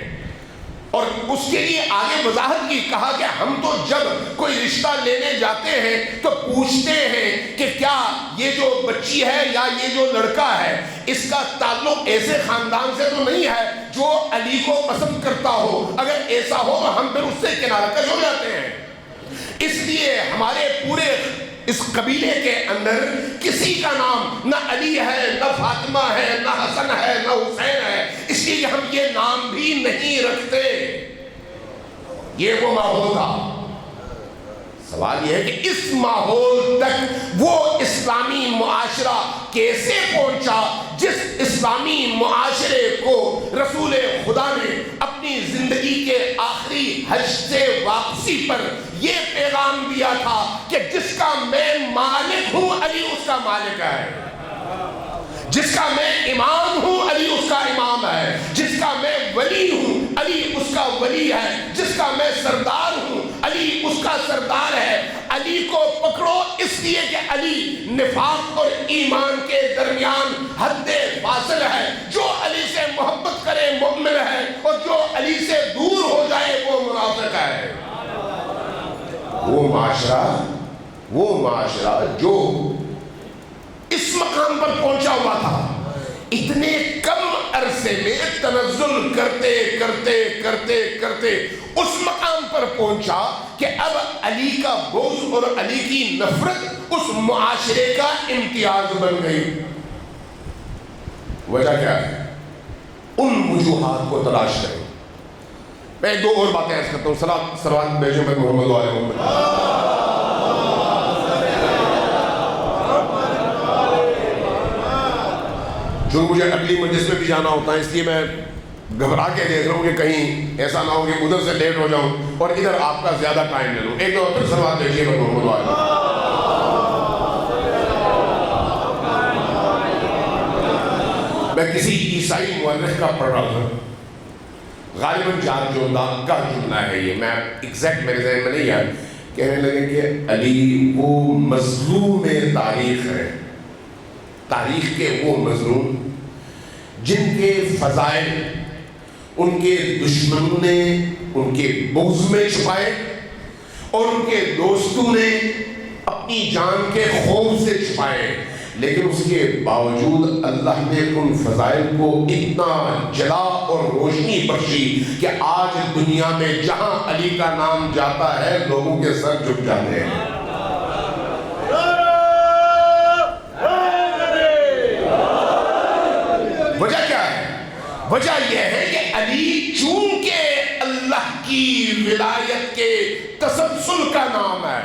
A: اور اس کے لیے آگے وضاحت کی، کہا کہ ہم تو جب کوئی رشتہ لینے جاتے ہیں تو پوچھتے ہیں کہ کیا یہ جو بچی ہے یا یہ جو لڑکا ہے اس کا تعلق ایسے خاندان سے تو نہیں ہے جو علی کو پسند کرتا ہو. اگر ایسا ہو تو ہم پھر اس سے کنارہ کش ہو جاتے ہیں. اس لیے ہمارے پورے اس قبیلے کے اندر کسی کا نام نہ علی ہے، نہ فاطمہ ہے، نہ حسن ہے، نہ حسین ہے. اس لیے ہم یہ نام بھی نہیں رکھتے. یہ وہ ماحول تھا. سوال یہ ہے کہ اس ماحول تک وہ اسلامی معاشرہ کیسے پہنچا جس اسلامی معاشرے کو رسول خدا نے اپنی زندگی کے آخری حج سے واپسی پر یہ پیغام دیا تھا کہ جس کا میں مالک ہوں علی اس کا مالک ہے، جس کا میں امام ہوں علی اس کا امام ہے، جس کا میں ولی ہوں علی اس کا ولی ہے، جس کا میں سردار ہوں علی اس کا سردار ہے. علی کو پکڑو اس لیے کہ علی نفاق اور ایمان کے درمیان حد فاصل ہے. جو علی سے محبت کرے مومن ہے اور جو علی سے دور ہو جائے وہ منافق ہے. وہ معاشرہ جو اس مقام پر پہنچا ہوا تھا اتنے کم عرصے میں تنزل کرتے کرتے کرتے کرتے اس مقام پر پہنچا کہ اب علی کا بغض اور علی کی نفرت اس معاشرے کا امتیاز بن گئی. وجہ کیا ہے؟ ان وجوہات کو تلاش کریں. میں 2 اور باتیں عرض کرتا ہوں. صلوات بھیجو میں محمد و آل محمد. جو مجھے اگلی مجلس میں بھی جانا ہوتا ہے اس لیے میں گھبرا کے دیکھ رہا ہوں کہ کہیں ایسا نہ ہو کہ ادھر سے لیٹ ہو جاؤں اور ادھر آپ کا زیادہ ٹائم لے لوں. ایک دو پھر صلوات بھیجیے گا محمد و آل. میں کسی عیسائی مورخ کا پڑھ رہا تھا، غالباً جان جوندان کا جملہ ہے یہ، میں ایگزیکٹ میرے ذہن میں نہیں ہے. کہنے لگے کہ علی وہ مظلوم تاریخ ہے، تاریخ کے وہ مظلوم جن کے فضائل ان کے دشمنوں نے ان کے بغض میں چھپائے اور ان کے دوستوں نے اپنی جان کے خوف سے چھپائے. لیکن اس کے باوجود اللہ نے ان فضائل کو اتنا جلا اور روشنی بخشی کہ آج دنیا میں جہاں علی کا نام جاتا ہے لوگوں کے سر جھک جاتے ہیں. وجہ کیا ہے؟ وجہ یہ ہے کہ علی چونکہ اللہ کی ولایت کے تسلسل کا نام ہے.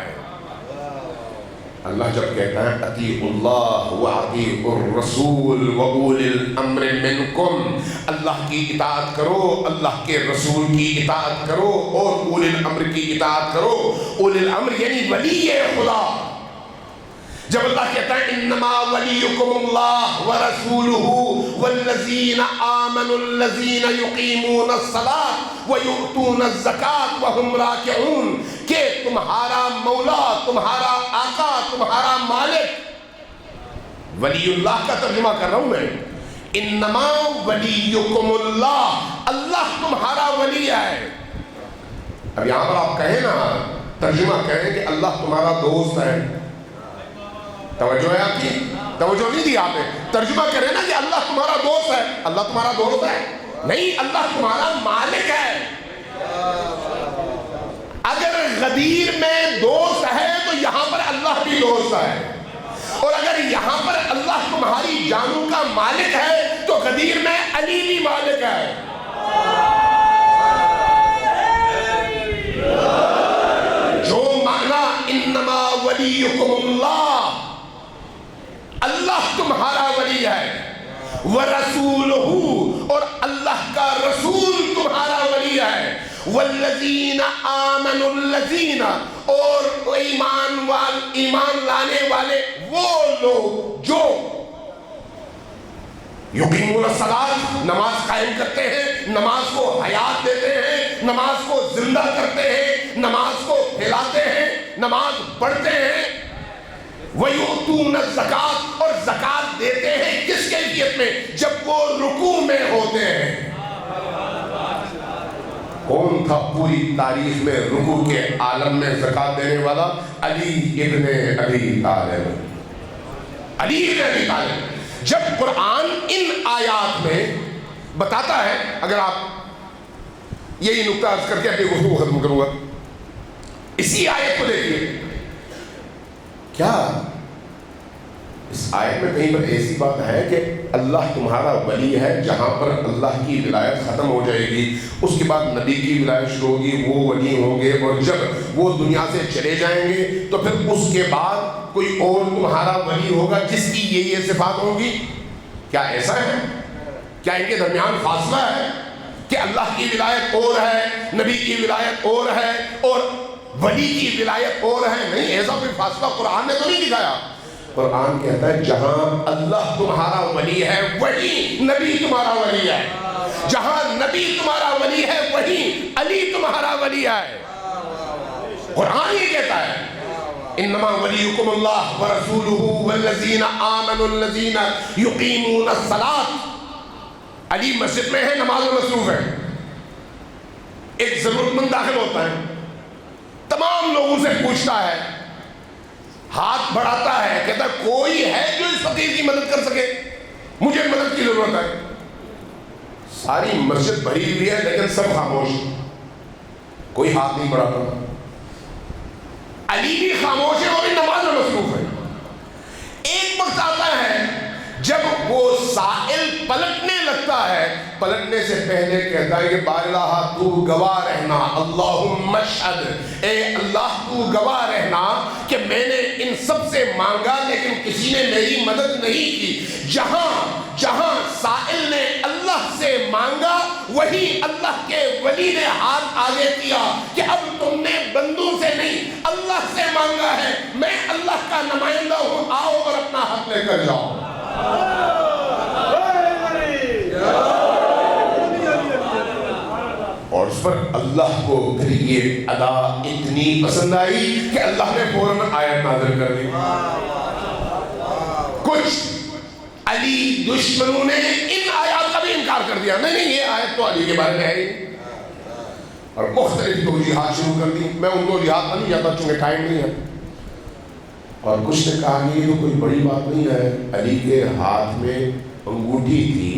A: اللہ جب کہتا ہے اطیعوا اللہ واطیعوا الرسول واولی الامر منکم، اللہ کی اطاعت کرو، اللہ کے رسول کی اطاعت کرو اور اولی الامر کی اطاعت کرو. اولی الامر یعنی ولی خدا. جب اللہ کہتا ہے انما ولیکم اللہ ورسولہ والذین آمنوا الذین یقیمون الصلاۃ ویؤتون الزکاۃ وہم راکعون، کہ تمہارا مولا، تمہارا آقا، تمہارا مالک، ولی اللہ کا ترجمہ کر رہا ہوں میں، انما ولیکم اللہ، اللہ تمہارا ولی ہے۔ اب یہاں پر آپ کہیں نا، ترجمہ کہیں کہ اللہ تمہارا دوست ہے، توجہ ہے آپ کی؟ توجہ نہیں دی آپ نے؟ ترجمہ کریں نا کہ اللہ تمہارا دوست ہے، اللہ تمہارا دوست ہے نہیں، اللہ تمہارا مالک ہے۔ اگر غدیر میں دوست ہے تو یہاں پر اللہ بھی دوست ہے، اور اگر یہاں پر اللہ تمہاری جانوں کا مالک ہے تو غدیر میں علی بھی مالک ہے۔ جو معنی انما ولیکم اللہ، اللہ تمہارا ولی ہے، وَرَسُولُهُ، اور اللہ کا رسول تمہارا ولی ہے، وَالَّذِينَ آمَنُوا الَّذِينَ، اور ایمان لانے والے وہ لوگ جو یقیمون الصلاۃ، نماز قائم کرتے ہیں، نماز کو حیات دیتے ہیں، نماز کو زندہ کرتے ہیں، نماز کو پھیلاتے ہیں، نماز پڑھتے ہیں، وَيُؤْتُونَ الزَّكَاةَ، اور زکوٰۃ دیتے ہیں کس کیفیت میں؟ جب وہ رکوع میں ہوتے ہیں۔ کون تھا پوری تاریخ میں رکوع کے عالم میں زکوٰۃ دینے والا؟ علی ابن ابی طالب، علی ابن ابی طالب۔ جب قرآن ان آیات میں بتاتا ہے، اگر آپ یہی نقطہ عرض کر کے اپنی گفتگو ختم کروں گا، اسی آیت کو دیکھیے، کیا اس آیت میں کہیں پر ایسی بات ہے کہ اللہ تمہارا ولی ہے؟ جہاں پر اللہ کی ولایت ختم ہو جائے گی، اس کے بعد نبی کی ولایت شروع ہوگی، وہ ولی ہوں گے، اور جب وہ دنیا سے چلے جائیں گے تو پھر اس کے بعد کوئی اور تمہارا ولی ہوگا جس کی یہ صفات ہوں گی؟ کیا ایسا ہے؟ کیا ان کے درمیان فاصلہ ہے کہ اللہ کی ولایت اور ہے، نبی کی ولایت اور ہے، اور ولی کی ولایت اور ہے؟ نہیں، ایسا کوئی فاصلہ قرآن نے تو نہیں دکھایا۔ قرآن کہتا ہے جہاں اللہ تمہارا ولی ہے وہی نبی تمہارا ولی ہے، جہاں نبی تمہارا ولی ہے وہی علی تمہارا ولی ہے۔ قرآن یہ کہتا ہے انما ولیکم اللہ ورسولہ والذین آمنوا الذین یقیمون الصلاۃ۔ علی مسجد میں ہے، نماز میں مصروف ہے، ایک ضرورت مند داخل ہوتا ہے، تمام لوگوں سے پوچھتا ہے، ہاتھ بڑھاتا ہے، کہتا ہے کوئی ہے جو اس فقیر کی مدد کر سکے؟ مجھے مدد کی ضرورت ہے۔ ساری مسجد بھری ہوئی ہے لیکن سب خاموش، کوئی ہاتھ نہیں بڑھاتا۔ علی بھی خاموش ہے، وہ بھی نماز میں مصروف ہے۔ ایک وقت آتا ہے جب وہ سائل پلٹنے لگتا ہے، پلٹنے سے پہلے کہتا ہے کہ باراللہ تو گواہ رہنا، اللہم اشہد، اے اللہ تو گواہ رہنا کہ میں نے ان سب سے مانگا لیکن کسی نے میری مدد نہیں کی۔ جہاں سائل نے اللہ سے مانگا وہی اللہ کے ولی نے ہاتھ آگے کیا کہ اب تم نے بندوں سے نہیں اللہ سے مانگا ہے، میں اللہ کا نمائندہ ہوں، آؤ اور اپنا حق لے کر جاؤ۔ اور اس پر اللہ کو پھر یہ ادا اتنی پسند آئی کہ اللہ نے فوراً آیت نازل کر دی۔ کچھ علی دشمنوں نے ان آیات کا بھی انکار کر دیا، نہیں یہ آیت تو علی کے بارے میں ہے ہی، اور مختلف توجیحات شروع کر دی۔ میں ان توجیحات پر نہیں جاتا چونکہ ٹائم نہیں ہے۔ اور کچھ نے کہا کہ یہ تو کوئی بڑی بات نہیں ہے، علی کے ہاتھ میں انگوٹھی تھی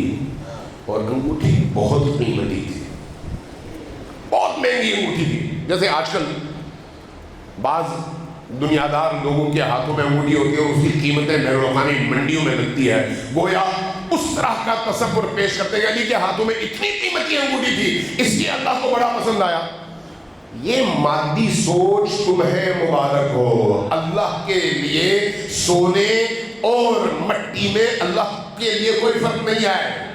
A: اور انگوٹھی بہت قیمتی تھی، بہت مہنگی انگوٹھی تھی۔ جیسے آج کل بعض دنیا دار لوگوں کے ہاتھوں میں انگوٹھی ہوتی ہے اور اس کی قیمتیں بہروخانی منڈیوں میں لگتی ہے، گویا اس طرح کا تصور پیش کرتے ہیں علی کے ہاتھوں میں اتنی قیمتی انگوٹھی تھی، اس لیے اللہ کو بڑا پسند آیا۔ یہ مادی سوچ تمہیں مبارک ہو، اللہ کے لیے سونے اور مٹی میں اللہ کے لیے کوئی فرق نہیں ہے،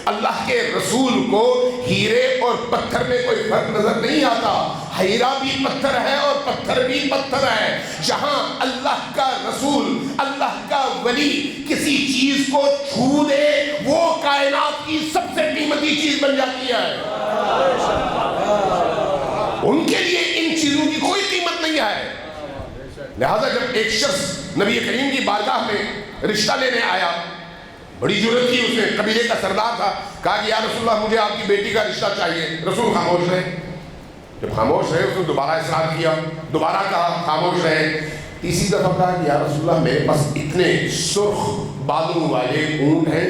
A: اللہ کے رسول کو ہیرے اور پتھر میں کوئی فرق نظر نہیں آتا، ہیرا بھی پتھر ہے اور پتھر بھی پتھر ہے۔ جہاں اللہ کا رسول، اللہ کا ولی کسی چیز کو چھو دے وہ کائنات کی سب سے قیمتی چیز بن جاتی ہے، ان کے لیے ان چیزوں کی کوئی قیمت نہیں ہے۔ لہذا جب ایک شخص نبی کریم کی بارگاہ میں رشتہ لینے آیا، بڑی ضرورت تھی، اس نے قبیلے کا سردار تھا، کہا کہ یا رسول اللہ مجھے آپ کی بیٹی کا رشتہ چاہیے۔ رسول خاموش رہے، جب خاموش رہے اس نے دوبارہ اصرار کیا، دوبارہ کہا، خاموش رہے، تیسری دفعہ کہا کہ یا رسول اللہ میرے پاس اتنے سرخ بالوں والے اونٹ ہیں،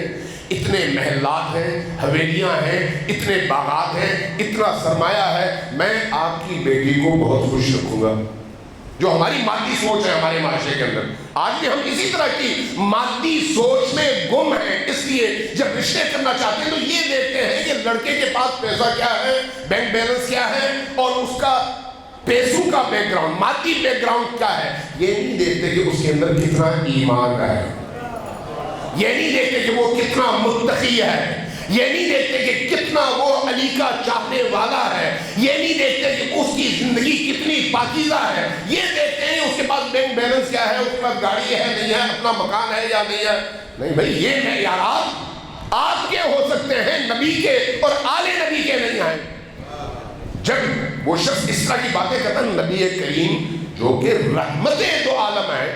A: اتنے محلات ہیں، حویلیاں ہیں، اتنے باغات ہیں، اتنا سرمایہ ہے، میں آپ کی بیٹی کو بہت خوش رکھوں گا۔ جو ہماری مادی سوچ ہے ہمارے معاشرے کے اندر، آج بھی ہم اسی طرح کی مادی سوچ میں گم ہیں، اس لیے جب رشتے کرنا چاہتے ہیں تو یہ دیکھتے ہیں کہ لڑکے کے پاس پیسہ کیا ہے، بینک بیلنس کیا ہے، اور اس کا پیسوں کا بیک گراؤنڈ، مادی بیک گراؤنڈ کیا ہے۔ یہ نہیں دیکھتے کہ اس کے اندر کتنا ایمان ہے، یہ نہیں دیکھتے کہ وہ کتنا متقی ہے، یہ نہیں دیکھتے کہ کتنا وہ علی کا چاہنے والا ہے، یہ نہیں دیکھتے کہ اس کی زندگی کتنی پاکیزہ ہے، یہ دیکھتے ہیں اس کے پاس بینک بیلنس کیا ہے، اس کے پاس گاڑی ہے نہیں ہے، اپنا مکان ہے یا نہیں ہے۔ نہیں بھائی، یہ معیارات آپ کے ہو سکتے ہیں، نبی کے اور آل نبی کے نہیں ہیں۔ جب وہ شخص اس طرح کی باتیں کرتا ہے، نبی کریم جو کہ رحمت دو عالم ہے،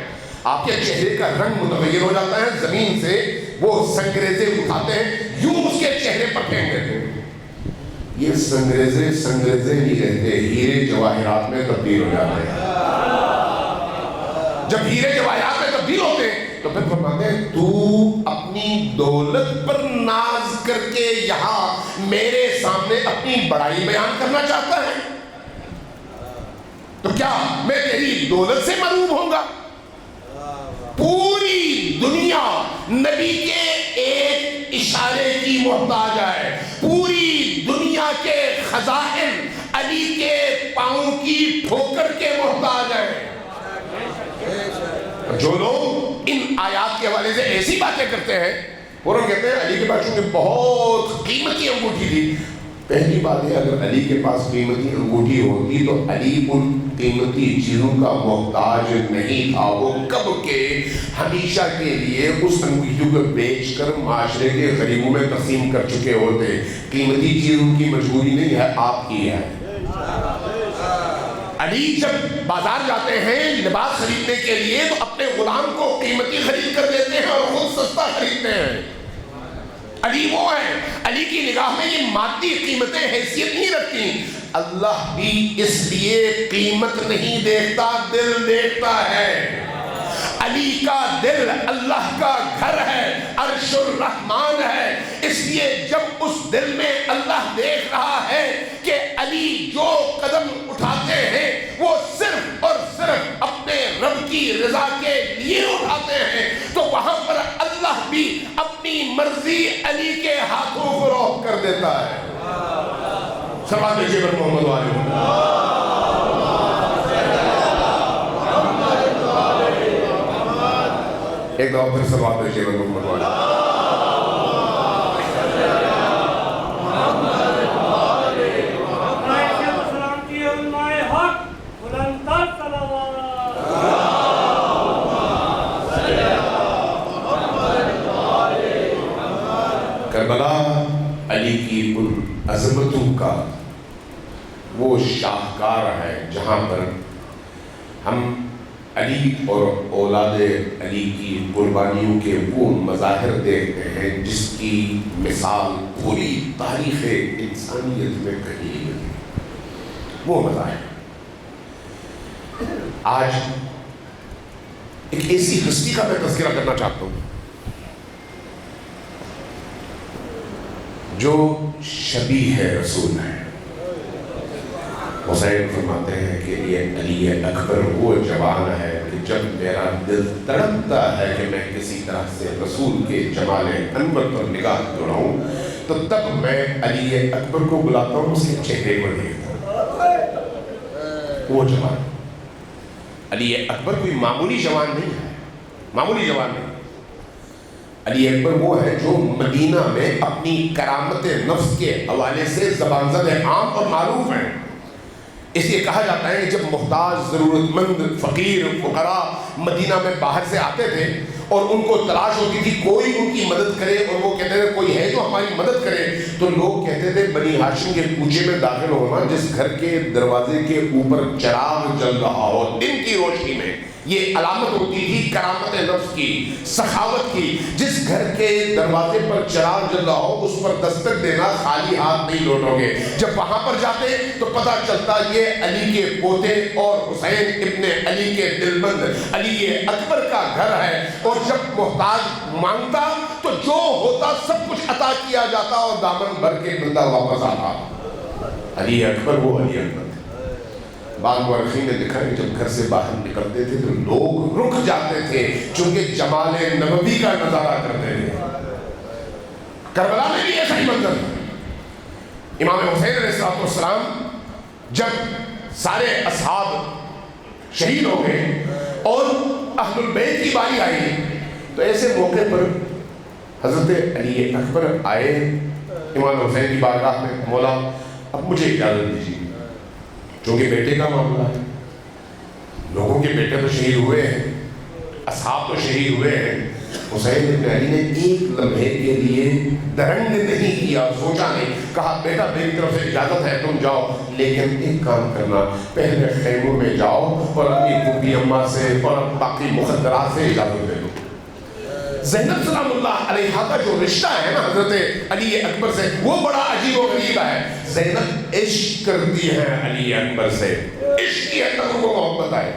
A: آپ کے چہرے کا رنگ متغیر ہو جاتا ہے، زمین سے وہ سنگریزے اٹھاتے ہیں، یوں اس کے چہرے پر پھینک دیتے ہیں۔ یہ سنگریزے نہیں رہتے، ہیرے جواہرات میں تبدیل ہو جاتے ہیں۔ جب ہیرے جواہرات میں تبدیل ہوتے ہیں تو پھر فرماتے ہیں تو اپنی دولت پر ناز کر کے یہاں میرے سامنے اپنی بڑائی بیان کرنا چاہتا ہے، تو کیا میں تیری دولت سے محروم ہوں گا؟ پوری دنیا نبی کے ایک اشارے کی محتاج ہے، پوری دنیا کے خزائن علی کے پاؤں کی ٹھوکر کے محتاج ہے۔ جو لوگ ان آیات کے حوالے سے ایسی باتیں کرتے ہیں، وہ لوگ کہتے ہیں علی کے پاس چونکہ بہت قیمتی انگوٹھی تھی۔ پہلی بات ہے، اگر علی کے پاس قیمتی انگوٹھی ہوتی تو علی ان قیمتی چیزوں کا محتاج نہیں تھا، وہ کب کے ہمیشہ کے لیے اس انگوٹھی کو بیچ کر معاشرے کے غریبوں میں تقسیم کر چکے ہوتے۔ قیمتی چیزوں کی مجبوری نہیں ہے، آپ کی ہے۔ علی جب بازار جاتے ہیں لباس خریدنے کے لیے تو اپنے غلام کو قیمتی خرید کر دیتے ہیں اور خود سستا خریدتے ہیں۔ علی وہ ہے، علی کی نگاہ میں یہ مادی قیمتیں حیثیت نہیں رکھتی۔ اللہ بھی اس لیے قیمت نہیں دیکھتا، دل دیکھتا ہے۔ علی کا دل اللہ کا گھر ہے، عرش الرحمن ہے، اس لیے جب اس دل میں اللہ دیکھ رہا ہے کہ علی جو قدم اٹھاتے ہیں وہ صرف اور صرف اپنے رب کی رضا کے لیے اٹھاتے ہیں، تو وہاں پر اللہ بھی اپنی مرضی علی کے ہاتھوں کو روک کر دیتا ہے۔ صلوات بھیجیے پر محمد والے۔ ایک دفعہ پھر صلوات بھیجیے پر محمد والے۔ کربلا علی کی ان عظمتوں کا وہ شاہکار ہے جہاں پر ہم علی اور اولاد علی کی قربانیوں کے وہ مظاہر دیکھتے ہیں جس کی مثال پوری تاریخ انسانیت میں کہیں نہیں۔ وہ مظاہر آج ایک ایسی ہستی کا میں تذکرہ کرنا چاہتا ہوں جو شبیہ رسول ہے۔ حسین فرماتے ہیں کہ یہ علی اکبر وہ جوان ہے کہ جب میرا دل تڑپتا ہے کہ میں کسی طرح سے رسول کے جمال انور پر نگاہ دوڑاؤں تو تب میں علی اکبر کو بلاتا ہوں، اس کے چہرے کو دیکھتا ہوں۔ وہ جوان علی اکبر کوئی معمولی جوان نہیں ہے، معمولی جوان نہیں۔ علی اکبر وہ ہے جو مدینہ میں اپنی کرامت نفس کے حوالے سے زبان زد عام اور معروف ہیں۔ اس لیے کہا جاتا ہے کہ جب محتاج، ضرورت مند، فقیر، فقراء مدینہ میں باہر سے آتے تھے اور ان کو تلاش ہوتی تھی کوئی ان کی مدد کرے اور وہ کہتے تھے کوئی ہے جو ہماری مدد کرے، تو لوگ کہتے تھے بنی ہاشم کے کوچے میں داخل ہونا جس گھر کے دروازے کے اوپر چراغ جل رہا ہو دن کی روشنی میں، یہ علامت ہوتی تھی کرامت نفس کی، سخاوت کی۔ جس گھر کے دروازے پر چراغ جل رہا ہو اس پر دستک دینا، خالی ہاتھ نہیں لوٹو گے۔ جب وہاں پر جاتے تو پتہ چلتا یہ علی کے پوتے اور حسین ابن علی کے دلبند علی اکبر کا گھر ہے، اور جب محتاج مانگتا تو جو ہوتا سب کچھ عطا کیا جاتا اور دامن بھر کے بندہ واپس آتا۔ علی اکبر وہ علی اکبر۔ بعض مورخین نے لکھا کہ جب گھر سے باہر نکلتے تھے تو لوگ رک جاتے تھے چونکہ جمال نبوی کا نظارہ کرتے تھے۔ کربلا میں بھی ایسا ہی منظر تھا۔ امام حسین علیہ السلام جب سارے اصحاب شہید ہو گئے اور اہل البیت کی باری آئی تو ایسے موقع پر حضرت علی اکبر آئے امام حسین کی بارگاہ میں، مولا اب مجھے اجازت دیجیے، چونکہ بیٹے کا معاملہ ہے، لوگوں کے بیٹے تو شہید ہوئے ہیں، اصحاب تو شہید ہوئے ہیں۔ حسین بن علی نے ایک لمحے کے لیے درنگ نہیں کیا، سوچا نہیں، کہا بیٹا میری طرف سے اجازت ہے تم جاؤ، لیکن ایک کام کرنا، پہلے خیموں میں جاؤ اور اپنی پھوپھی اماں سے اور باقی مخدرات سے اجازت دے دو۔ زینب سلام اللہ علیہا کا جو رشتہ ہے نا حضرت علی اکبر سے وہ بڑا عجیب و غریب ہے۔ زینب عشق کرتی ہے علی اکبر سے، عشق کی حد تک ان کو محبت ہے،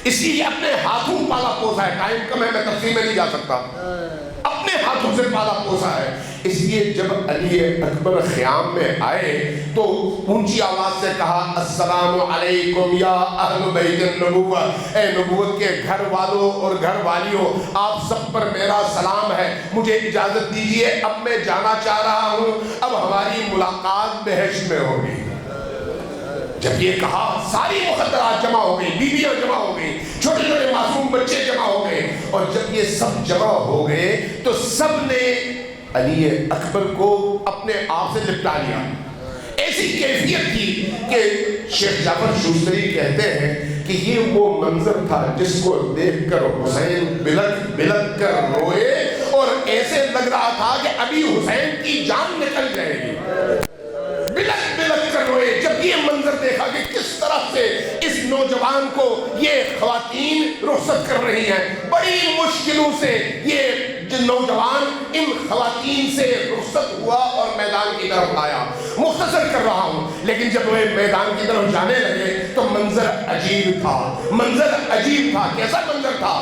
A: اس لیے اپنے ہاتھوں پالا پوسا ہے۔ ٹائم کم ہے، میں تفصیل میں نہیں جا سکتا، اپنے ہاتھوں سے پالا پوسا ہے۔ اس لیے جب علی اکبر خیام میں آئے تو اونچی آواز سے کہا السلام علیکم یا اہل بیت النبوہ، اے نبوت کے گھر والوں اور گھر والیوں، آپ سب پر میرا سلام ہے، مجھے اجازت دیجئے، اب میں جانا چاہ رہا ہوں، اب ہماری ملاقات بہشت میں ہوگی۔ جب یہ کہا ساری مخدرات جمع ہو گئی، بیویاں جمع ہو گئی، چھوٹے چھوٹے معصوم بچے جمع ہو گئے، اور جب یہ سب جمع ہو گئے تو سب نے علی اکبر کو اپنے آپ سے لپٹا لیا۔ ایسی کیفیت تھی کہ شیخ جعفر شوستری کہتے ہیں کہ یہ وہ منظر تھا جس کو دیکھ کر حسین بلک بلک کر روئے اور ایسے لگ رہا تھا کہ ابھی حسین کی جان نکل جائے گی، بلک بلک کر روئے جب یہ منظر دیکھا کہ کس طرح سے اس نوجوان کو یہ خواتین رخصت کر رہی ہیں۔ بڑی مشکلوں سے یہ نوجوان ان خواتین سے رخصت ہوا اور میدان کی طرف آیا۔ مختصر کر رہا ہوں، لیکن جب وہ میدان کی طرف جانے لگے تو منظر عجیب تھا، منظر عجیب تھا۔ کیسا منظر تھا؟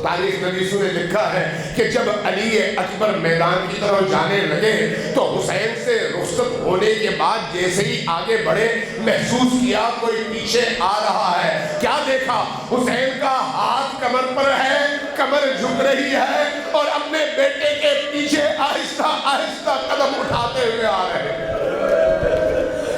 A: تاریخ نویسوں نے لکھا ہے کہ جب علی اکبر میدان کی طرف جانے لگے تو حسین سے رخصت ہونے کے بعد جیسے ہی آگے بڑھے محسوس کیا کوئی پیچھے آ رہا ہے۔ کیا دیکھا؟ حسین کا ہاتھ کمر پر ہے، کمر جھک رہی ہے اور اپنے بیٹے کے پیچھے آہستہ آہستہ قدم اٹھاتے ہوئے آ رہے ہیں۔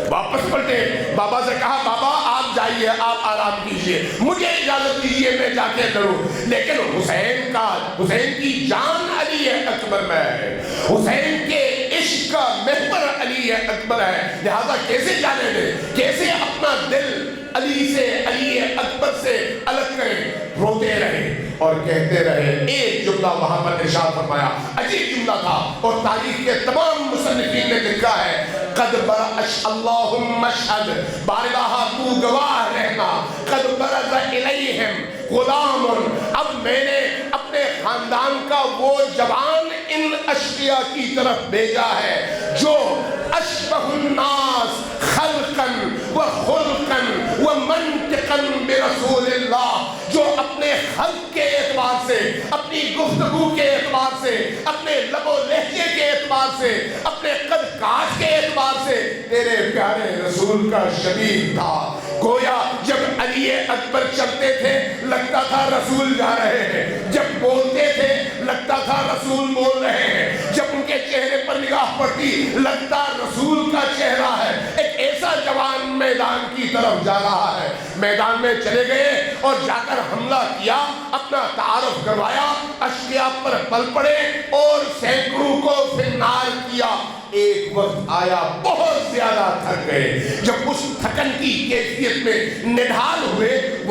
A: واپس پلٹے، بابا سے کہا بابا آپ جائیے، آپ آرام کیجئے، مجھے اجازت دیجئے میں جا کے لڑوں۔ لیکن حسین کی جان علی اکبر میں ہے، حسین کے عشق کا محور علی اکبر ہے، لہذا کیسے جانے دے، کیسے اپنا دل علی سے، علی اکبر سے الگ کریں۔ روتے رہے اور کہتے رہے۔ ایک جملہ وہاں پر ارشاد فرمایا، عجیب جملہ تھا اور تاریخ کے تمام مصنفین نے لکھا ہے، قد برأش اللہم اشہد، بارگاہ تو گواہ رہنا، قد برز الیہم غلام، اب میں نے اپنے خاندان کا وہ جوان ان اشقیاء کی طرف بھیجا ہے جو اشبہ الناس خلقا و خلقا و منطقا برسول اللہ، جو اپنے خلق کے اعتبار سے، اپنی گفتگو کے اعتبار سے، اپنے لب و لہجے کے اعتبار سے، اپنے قد کاٹ کے اعتبار سے تیرے پیارے رسول کا شبیہ تھا۔ گویا جب علی اکبر چلتے تھے لگتا تھا رسول جا رہے ہیں، جب بولتے تھے لگتا تھا رسول بول رہے ہیں، جب ان کے چہرے پر نگاہ پڑتی لگتا رسول کا چہرہ ہے۔ ایک ایسا جوان میدان کی طرف جا رہا ہے۔ میدان میں چلے گئے اور جا کر حملہ کیا، اپنا تعارف کروایا، اشقیاء پر پل پڑے اور سینکڑوں کو فنار کیا۔ ایک وقت آیا بہت زیادہ تھک گئے، جب اس تھکن کی کیفیت میں نڈھال ہوئے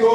A: 2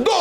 A: 2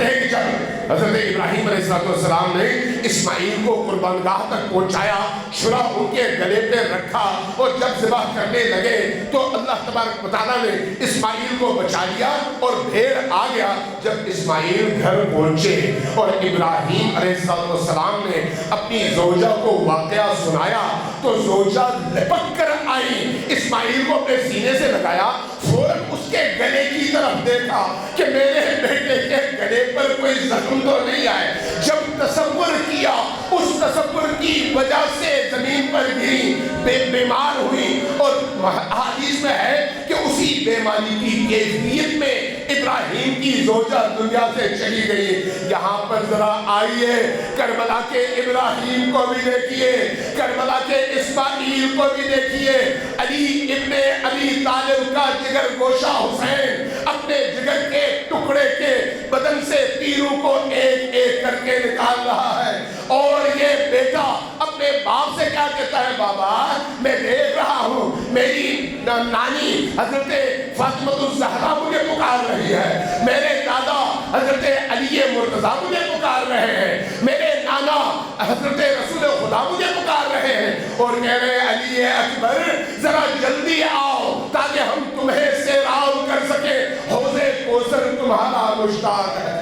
A: پڑھتے ہیں کہ جب حضرت ابراہیم علیہ السلام نے اسماعیل کو قربانگاہ تک پہنچایا، چھرا ان کے گلے پہ رکھا اور جب ذبح کرنے لگے تو اللہ تبارک و تعالیٰ نے اسماعیل کو بچا لیا اور بھیڑ آ گیا۔ جب اسماعیل گھر پہنچے اور ابراہیم علیہ السلام نے اپنی زوجہ کو واقعہ سنایا تو زوجہ لپک کر آئی، اسماعیل کو اپنے سینے سے لگایا، فوراً اس کے گلے کی طرف دیکھا کہ میرے بیٹے کے گلے پر کوئی زخم تو نہیں آئے۔ جب تصور کیا، اس تصور کی وجہ سے زمین پر گری، بیمار ہوئی، اور حدیث میں ہے کہ اسی بیماری کی کیفیت میں ابراہیم کی زوجہ دنیا سے چلی گئی۔ یہاں پر ذرا آئیے، کربلا کے ابراہیم کو بھی دیکھیے، کربلا کے اسماعیل کو بھی دیکھیے۔ علی ابن ابی طالب کا جگر گوشہ حسین اپنے جگر کے ٹکڑے کے بدن سے تیروں کو ایک ایک کر کے نکال رہا ہے، اور یہ بیٹا اپنے باپ سے کیا کہتا ہے؟ بابا میں دیکھ رہا ہوں میری نانی حضرت فاطمہ الزہرا مجھے پکار رہی ہے، میرے دادا حضرت علی مرتضیٰ مجھے پکار رہے ہیں، میرے نانا حضرت رسول خدا مجھے پکار رہے ہیں، اور کہہ رہے ہیں علی اکبر ذرا جلدی آؤ تاکہ ہم تمہیں سیراب کر سکیں، حوض کوثر تمہارا مشتاق ہے۔